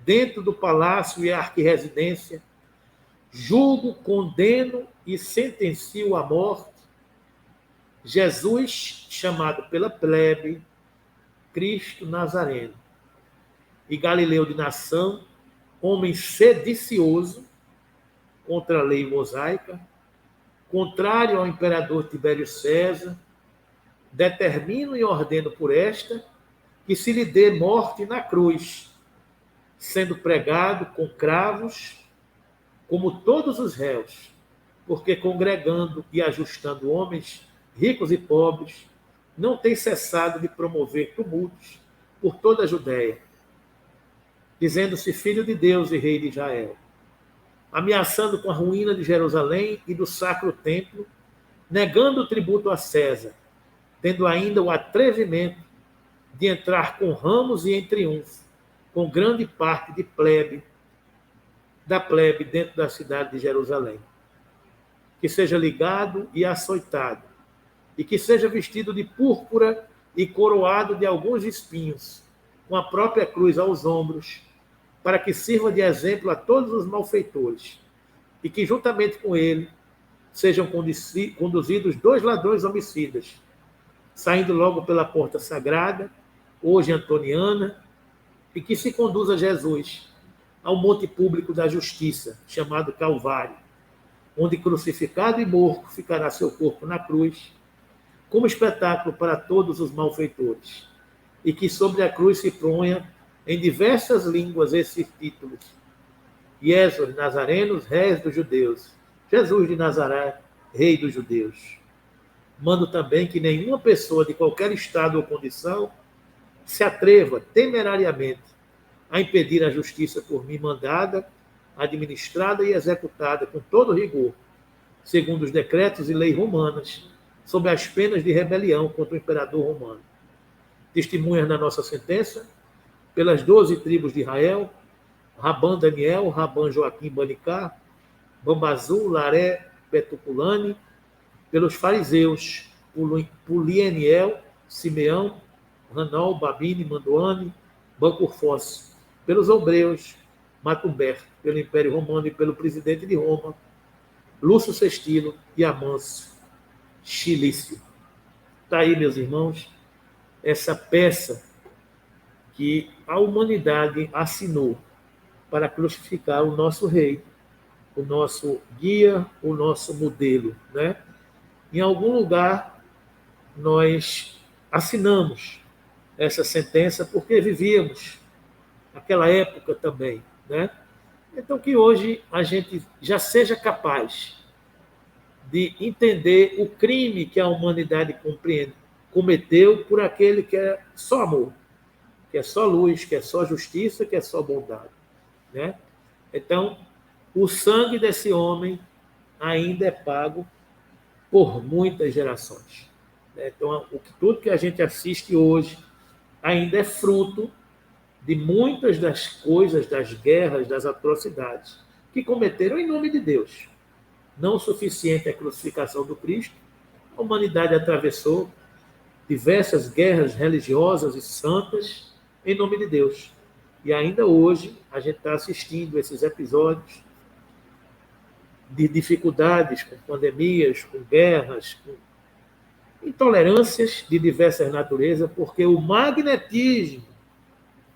[SPEAKER 1] dentro do palácio e arquirresidência, julgo, condeno e sentencio à morte Jesus, chamado pela plebe Cristo Nazareno, e Galileu de nação, homem sedicioso contra a lei mosaica, contrário ao imperador Tibério César, determino e ordeno por esta que se lhe dê morte na cruz, sendo pregado com cravos, como todos os réus, porque congregando e ajustando homens ricos e pobres, não tem cessado de promover tumultos por toda a Judéia, dizendo-se filho de Deus e rei de Israel, ameaçando com a ruína de Jerusalém e do sacro templo, negando o tributo a César, tendo ainda o atrevimento de entrar com ramos e em triunfo, com grande parte da plebe dentro da cidade de Jerusalém. Que seja ligado e açoitado, e que seja vestido de púrpura e coroado de alguns espinhos, com a própria cruz aos ombros, para que sirva de exemplo a todos os malfeitores, e que juntamente com ele sejam conduzidos 2 ladrões homicidas, saindo logo pela porta sagrada, hoje antoniana, e que se conduza Jesus ao monte público da justiça, chamado Calvário, onde crucificado e morto ficará seu corpo na cruz, como espetáculo para todos os malfeitores, e que sobre a cruz se ponha em diversas línguas esses títulos: Jesus Nazarenos, Reis dos Judeus, Jesus de Nazaré, Rei dos Judeus. Mando também que nenhuma pessoa de qualquer estado ou condição se atreva temerariamente a impedir a justiça por mim mandada, administrada e executada com todo rigor, segundo os decretos e leis romanas, sob as penas de rebelião contra o imperador romano. Testemunhas na nossa sentença, pelas 12 tribos de Israel, Rabban Daniel, Rabban Joaquim Banicá, Bambazu, Laré, Betuculane, pelos fariseus, Pulieniel, Simeão, Ranol, Babine, Mandoane, Bancurfós, pelos hebreus, Matumberto, pelo Império Romano e pelo presidente de Roma, Lúcio Sestilo e Amâncio Cilício. Está aí, meus irmãos, essa peça que a humanidade assinou para crucificar o nosso rei, o nosso guia, o nosso modelo, né? Em algum lugar nós assinamos essa sentença porque vivíamos aquela época também, né? Então que hoje a gente já seja capaz de entender o crime que a humanidade cometeu por aquele que é só amor, que é só luz, que é só justiça, que é só bondade, né? Então, o sangue desse homem ainda é pago por muitas gerações. Então, tudo que a gente assiste hoje ainda é fruto de muitas das coisas, das guerras, das atrocidades que cometeram em nome de Deus. Não o suficiente a crucificação do Cristo, a humanidade atravessou diversas guerras religiosas e santas em nome de Deus. E ainda hoje a gente está assistindo esses episódios de dificuldades com pandemias, com guerras, com intolerâncias de diversas naturezas, porque o magnetismo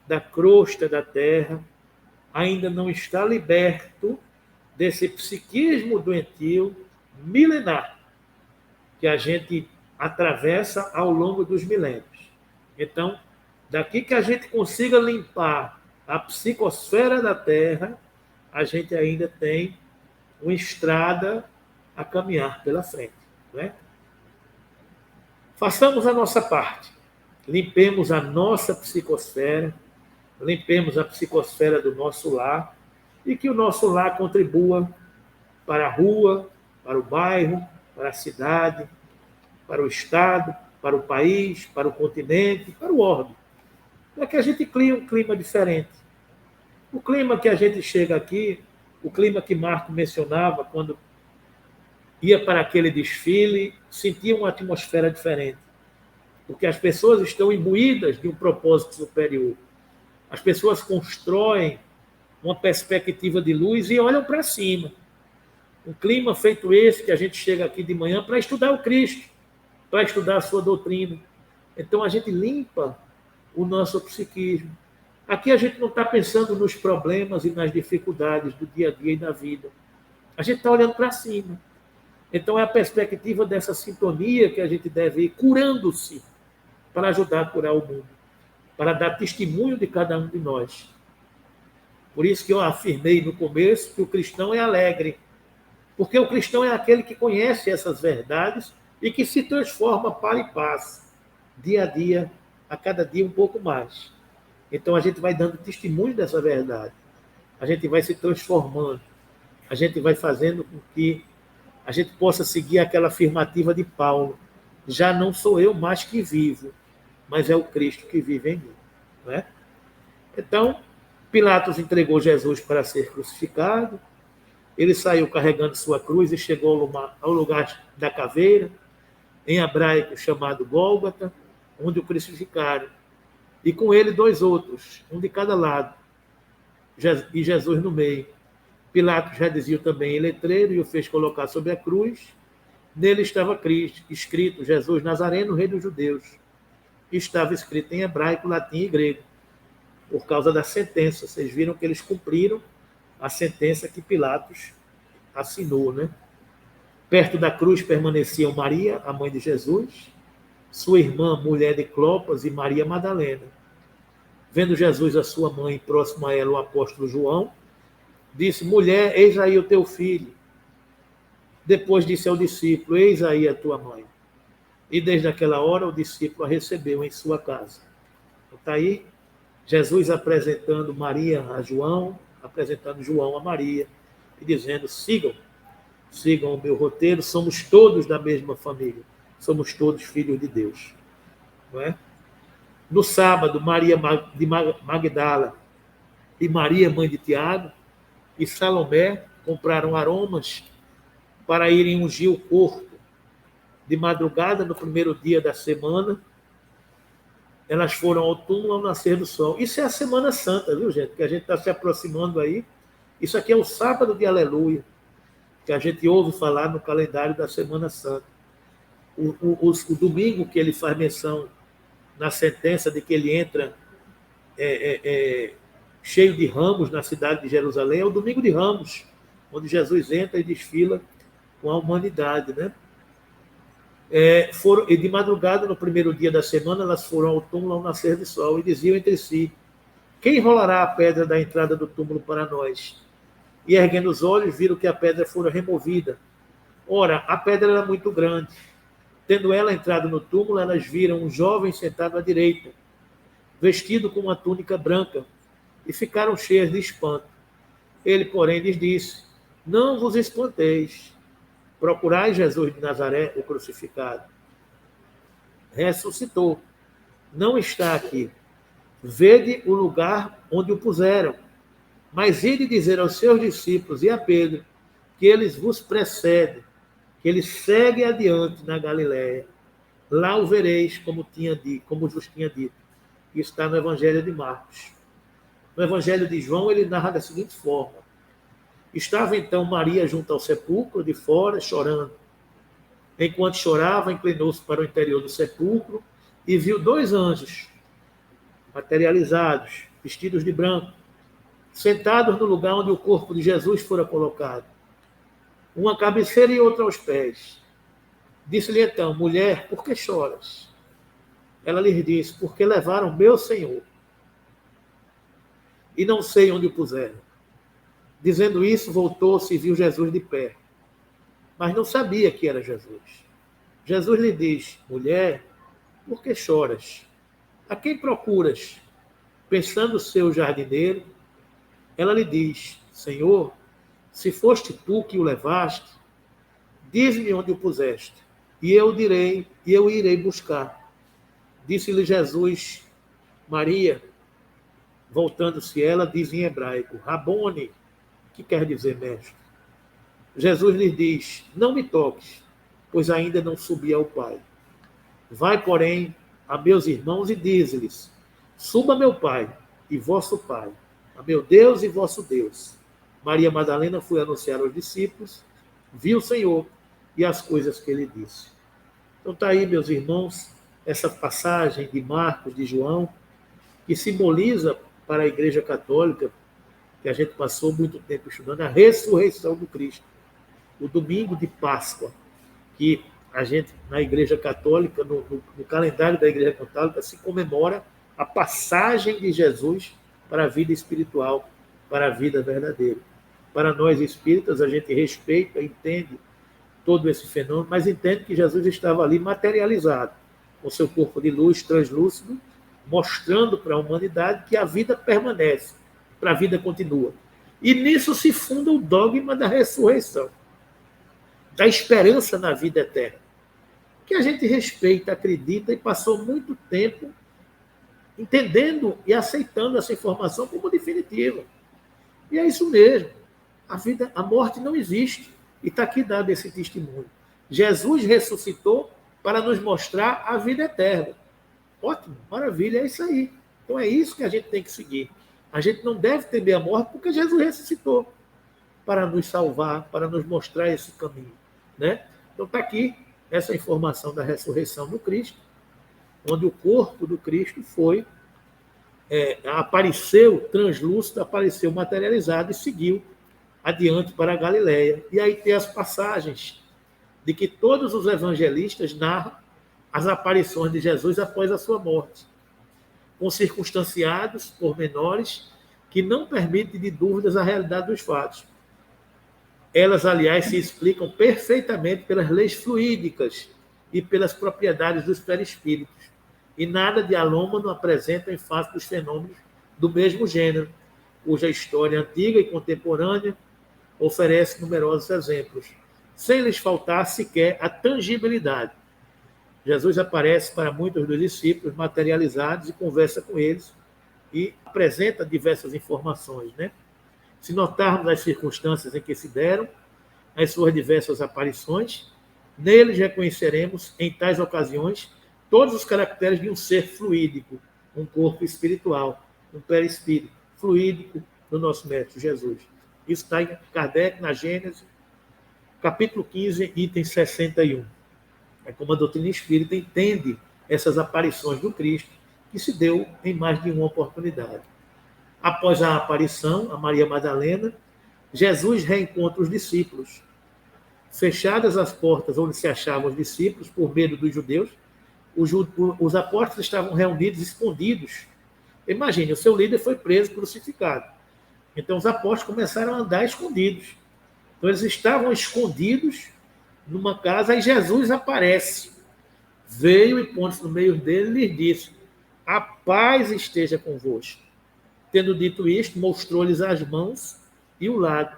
[SPEAKER 1] da crosta da Terra ainda não está liberto desse psiquismo doentio milenar que a gente atravessa ao longo dos milênios. Então, daqui que a gente consiga limpar a psicosfera da Terra, a gente ainda tem uma estrada a caminhar pela frente, não é? Façamos a nossa parte, limpemos a nossa psicosfera, limpemos a psicosfera do nosso lar e que o nosso lar contribua para a rua, para o bairro, para a cidade, para o estado, para o país, para o continente, para o orbe, para que a gente crie um clima diferente. O clima que a gente chega aqui, o clima que Marco mencionava quando ia para aquele desfile, sentia uma atmosfera diferente, porque as pessoas estão imbuídas de um propósito superior. As pessoas constroem uma perspectiva de luz e olham para cima. Um clima feito esse que a gente chega aqui de manhã para estudar o Cristo, para estudar a sua doutrina. Então a gente limpa o nosso psiquismo. Aqui a gente não está pensando nos problemas e nas dificuldades do dia a dia e da vida. A gente está olhando para cima. Então é a perspectiva dessa sintonia que a gente deve ir curando-se para ajudar a curar o mundo, para dar testemunho de cada um de nós. Por isso que eu afirmei no começo que o cristão é alegre, porque o cristão é aquele que conhece essas verdades e que se transforma para e paz, dia a dia, a cada dia um pouco mais. Então a gente vai dando testemunho dessa verdade, a gente vai se transformando, a gente vai fazendo com que a gente possa seguir aquela afirmativa de Paulo: já não sou eu mais que vivo, mas é o Cristo que vive em mim. Não é? Então, Pilatos entregou Jesus para ser crucificado, ele saiu carregando sua cruz e chegou ao lugar da caveira, em hebraico chamado Gólgota, onde o crucificaram. E com ele 2 outros, um de cada lado, e Jesus no meio. Pilatos redigiu também em letreiro e o fez colocar sobre a cruz. Nele estava escrito Jesus Nazareno, rei dos judeus. Estava escrito em hebraico, latim e grego, por causa da sentença. Vocês viram que eles cumpriram a sentença que Pilatos assinou, né? Perto da cruz permaneciam Maria, a mãe de Jesus, sua irmã, mulher de Clopas, e Maria Madalena. Vendo Jesus, a sua mãe, próximo a ela, o apóstolo João, disse: mulher, eis aí o teu filho. Depois disse ao discípulo: eis aí a tua mãe. E desde aquela hora o discípulo a recebeu em sua casa. Está aí Jesus apresentando Maria a João, apresentando João a Maria, e dizendo: sigam o meu roteiro, somos todos da mesma família, somos todos filhos de Deus. Não é? No sábado, Maria de Magdala e Maria, mãe de Tiago, e Salomé compraram aromas para irem ungir o corpo. De madrugada, no primeiro dia da semana, elas foram ao túmulo ao nascer do sol. Isso é a Semana Santa, viu, gente? Que a gente está se aproximando aí. Isso aqui é o sábado de Aleluia, que a gente ouve falar no calendário da Semana Santa. O domingo que ele faz menção na sentença de que ele entra cheio de ramos na cidade de Jerusalém, é o domingo de Ramos, onde Jesus entra e desfila com a humanidade, né? E de madrugada, no primeiro dia da semana, elas foram ao túmulo ao nascer do sol e diziam entre si: quem rolará a pedra da entrada do túmulo para nós? E erguendo os olhos, viram que a pedra fora removida. Ora, a pedra era muito grande. Tendo ela entrado no túmulo, elas viram um jovem sentado à direita, vestido com uma túnica branca, e ficaram cheias de espanto. Ele, porém, lhes disse: não vos espanteis. Procurai Jesus de Nazaré, o crucificado. Ressuscitou. Não está aqui. Vede o lugar onde o puseram. Mas ide dizer aos seus discípulos e a Pedro que eles vos precedem, que eles seguem adiante na Galiléia. Lá o vereis, como vos tinha dito. Isso está no Evangelho de Marcos. No Evangelho de João, ele narra da seguinte forma: estava então Maria junto ao sepulcro, de fora, chorando. Enquanto chorava, inclinou-se para o interior do sepulcro e viu 2 anjos, materializados, vestidos de branco, sentados no lugar onde o corpo de Jesus fora colocado, uma à cabeceira e outra aos pés. Disse-lhe então: mulher, por que choras? Ela lhes disse: porque levaram meu Senhor, e não sei onde o puseram. Dizendo isso, voltou-se e viu Jesus de pé, mas não sabia que era Jesus. Jesus lhe diz: mulher, por que choras? A quem procuras? Pensando ser o jardineiro, ela lhe diz: Senhor, se foste tu que o levaste, diz-me onde o puseste, e eu irei buscar. Disse-lhe Jesus: Maria. Voltando-se ela, diz em hebraico: Rabone, que quer dizer mestre. Jesus lhe diz: não me toques, pois ainda não subi ao Pai. Vai, porém, a meus irmãos e dize-lhes: suba meu Pai e vosso Pai, a meu Deus e vosso Deus. Maria Madalena foi anunciar aos discípulos, viu o Senhor e as coisas que ele disse. Então está aí, meus irmãos, essa passagem de Marcos, de João, que simboliza para a Igreja Católica, que a gente passou muito tempo estudando, a ressurreição do Cristo. O domingo de Páscoa, que a gente, na Igreja Católica, no calendário da Igreja Católica, se comemora a passagem de Jesus para a vida espiritual, para a vida verdadeira. Para nós espíritas, a gente respeita, entende todo esse fenômeno, mas entende que Jesus estava ali materializado, com seu corpo de luz translúcido, mostrando para a humanidade que a vida permanece, para a vida continua. E nisso se funda o dogma da ressurreição, da esperança na vida eterna, que a gente respeita, acredita e passou muito tempo entendendo e aceitando essa informação como definitiva. E é isso mesmo. A morte não existe. E está aqui dado esse testemunho. Jesus ressuscitou para nos mostrar a vida eterna. Ótimo, maravilha, é isso aí. Então é isso que a gente tem que seguir. A gente não deve temer a morte porque Jesus ressuscitou. para nos salvar, para nos mostrar esse caminho, né? Então está aqui essa informação da ressurreição do Cristo, onde o corpo do Cristo apareceu translúcido, apareceu materializado e seguiu adiante para a Galileia. E aí tem as passagens de que todos os evangelistas narram as aparições de Jesus após a sua morte, com circunstanciados pormenores que não permitem de dúvidas a realidade dos fatos. Elas, aliás, se explicam perfeitamente pelas leis fluídicas e pelas propriedades dos perispíritos, e nada de alômano apresenta em face dos fenômenos do mesmo gênero, cuja história antiga e contemporânea oferece numerosos exemplos, sem lhes faltar sequer a tangibilidade. Jesus aparece para muitos dos discípulos materializados e conversa com eles e apresenta diversas informações, né? Se notarmos as circunstâncias em que se deram as suas diversas aparições, neles reconheceremos, em tais ocasiões, todos os caracteres de um ser fluídico, um corpo espiritual, um perispírito fluídico do nosso Mestre Jesus. Isso está em Kardec, na Gênesis, capítulo 15, item 61. É como a doutrina espírita entende essas aparições do Cristo, que se deu em mais de uma oportunidade. Após a aparição a Maria Madalena, Jesus reencontra os discípulos. Fechadas as portas onde se achavam os discípulos, por medo dos judeus, os apóstolos estavam reunidos, escondidos. Imagine, o seu líder foi preso, crucificado. Então os apóstolos começaram a andar escondidos. Então eles estavam escondidos numa casa, e Jesus aparece. Veio e pondo-se no meio dele e lhes disse: a paz esteja convosco. Tendo dito isto, mostrou-lhes as mãos e o lado.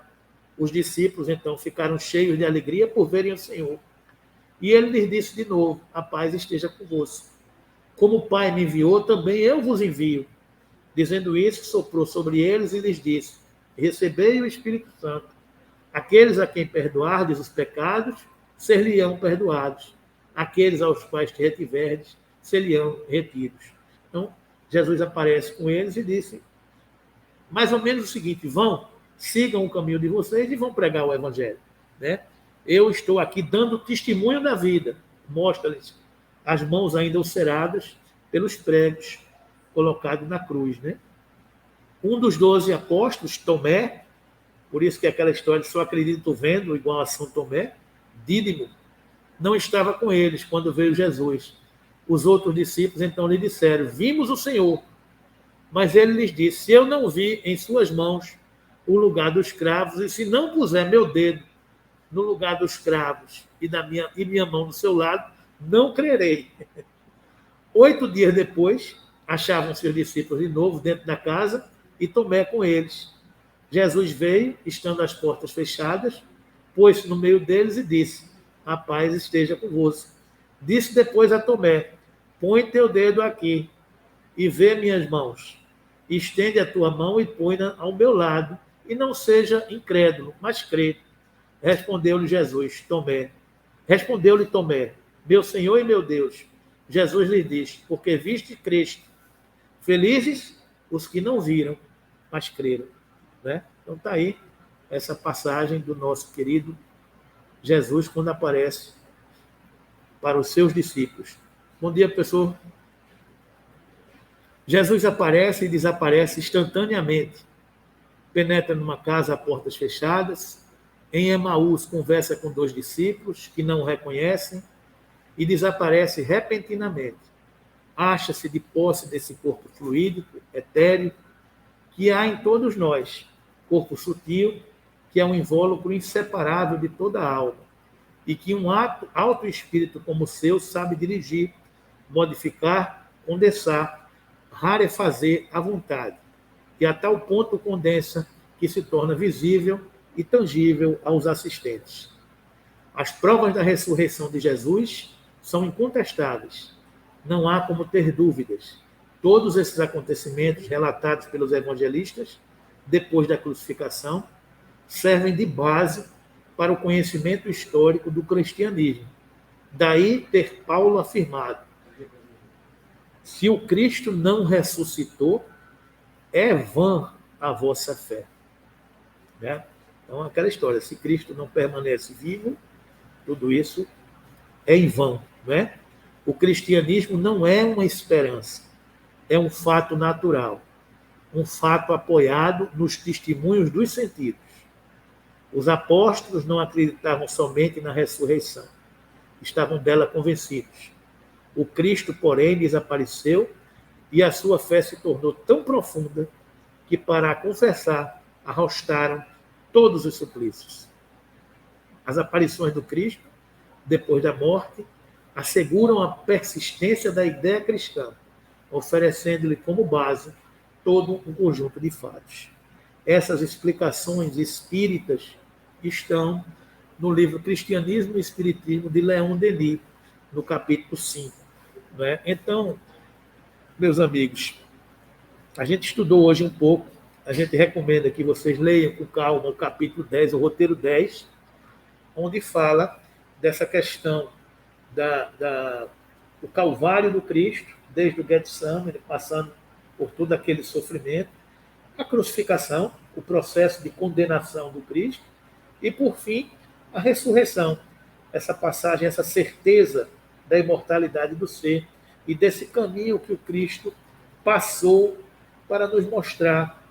[SPEAKER 1] Os discípulos, então, ficaram cheios de alegria por verem o Senhor. E ele lhes disse de novo: a paz esteja convosco. Como o Pai me enviou, também eu vos envio. Dizendo isso, soprou sobre eles e lhes disse: recebei o Espírito Santo. Aqueles a quem perdoardes os pecados, ser-lhe-ão perdoados. Aqueles aos quais te retiverdes, ser-lhe-ão retidos. Então, Jesus aparece com eles e disse mais ou menos o seguinte: vão, sigam o caminho de vocês e vão pregar o Evangelho, né? Eu estou aqui dando testemunho da vida. Mostra-lhes as mãos ainda ulceradas pelos pregos colocados na cruz, né? Um dos 12 apóstolos, Tomé, por isso que aquela história de só acredito vendo, igual a São Tomé, Dídimo, não estava com eles quando veio Jesus. Os outros discípulos então lhe disseram: vimos o Senhor. Mas ele lhes disse: se eu não vi em suas mãos o lugar dos cravos, e se não puser meu dedo no lugar dos cravos e minha mão no seu lado, não crerei. 8 dias depois, achavam-se os discípulos de novo dentro da casa e Tomé com eles. Jesus veio, estando as portas fechadas, pôs-se no meio deles e disse: a paz esteja convosco. Disse depois a Tomé: põe teu dedo aqui e vê minhas mãos. Estende a tua mão e põe-na ao meu lado, e não seja incrédulo, mas crê. Respondeu-lhe Tomé, meu Senhor e meu Deus. Jesus lhe disse: porque viste e creste. Felizes os que não viram, mas creram. Né? Então está aí essa passagem do nosso querido Jesus quando aparece para os seus discípulos. Bom dia, pessoal. Jesus aparece e desaparece instantaneamente. Penetra numa casa a portas fechadas. Em Emaús, conversa com 2 discípulos que não o reconhecem e desaparece repentinamente. Acha-se de posse desse corpo fluídico, etéreo, que há em todos nós, corpo sutil, que é um invólucro inseparável de toda a alma, e que um alto espírito como o seu sabe dirigir, modificar, condensar, rarefazer à vontade, e a tal ponto condensa que se torna visível e tangível aos assistentes. As provas da ressurreição de Jesus são incontestáveis. Não há como ter dúvidas. Todos esses acontecimentos relatados pelos evangelistas, depois da crucificação, servem de base para o conhecimento histórico do cristianismo. Daí ter Paulo afirmado: se o Cristo não ressuscitou, é vã a vossa fé. Né? Então, aquela história, se Cristo não permanece vivo, tudo isso é em vão, não é? O cristianismo não é uma esperança, é um fato natural, um fato apoiado nos testemunhos dos sentidos. Os apóstolos não acreditavam somente na ressurreição, estavam dela convencidos. O Cristo, porém, lhes apareceu e a sua fé se tornou tão profunda que, para a confessar, arrostaram todos os suplícios. As aparições do Cristo, depois da morte, asseguram a persistência da ideia cristã, oferecendo-lhe como base todo um conjunto de fatos. Essas explicações espíritas estão no livro Cristianismo e Espiritismo de Leon Denis, no capítulo 5. Né? Então, meus amigos, a gente estudou hoje um pouco, a gente recomenda que vocês leiam com calma o capítulo 10, o roteiro 10, onde fala dessa questão do Calvário do Cristo, desde o Getsemane, passando por todo aquele sofrimento, a crucificação, o processo de condenação do Cristo e, por fim, a ressurreição, essa passagem, essa certeza da imortalidade do ser e desse caminho que o Cristo passou para nos mostrar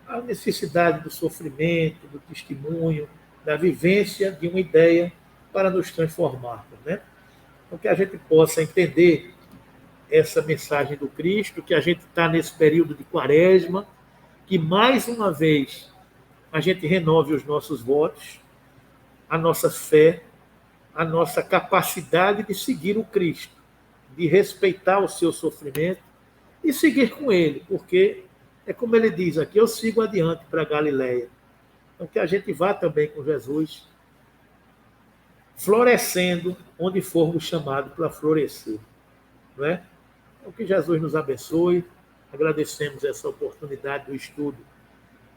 [SPEAKER 1] a necessidade do sofrimento, do testemunho, da vivência de uma ideia para nos transformarmos, né? Então, que a gente possa entender essa mensagem do Cristo, que a gente está nesse período de quaresma, que mais uma vez a gente renove os nossos votos, a nossa fé, a nossa capacidade de seguir o Cristo, de respeitar o seu sofrimento e seguir com ele, porque é como ele diz aqui, eu sigo adiante para Galiléia. Então, que a gente vá também com Jesus, florescendo onde formos chamados para florescer. Não é? Então, que Jesus nos abençoe. Agradecemos essa oportunidade do estudo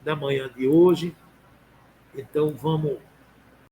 [SPEAKER 1] da manhã de hoje. Então, vamos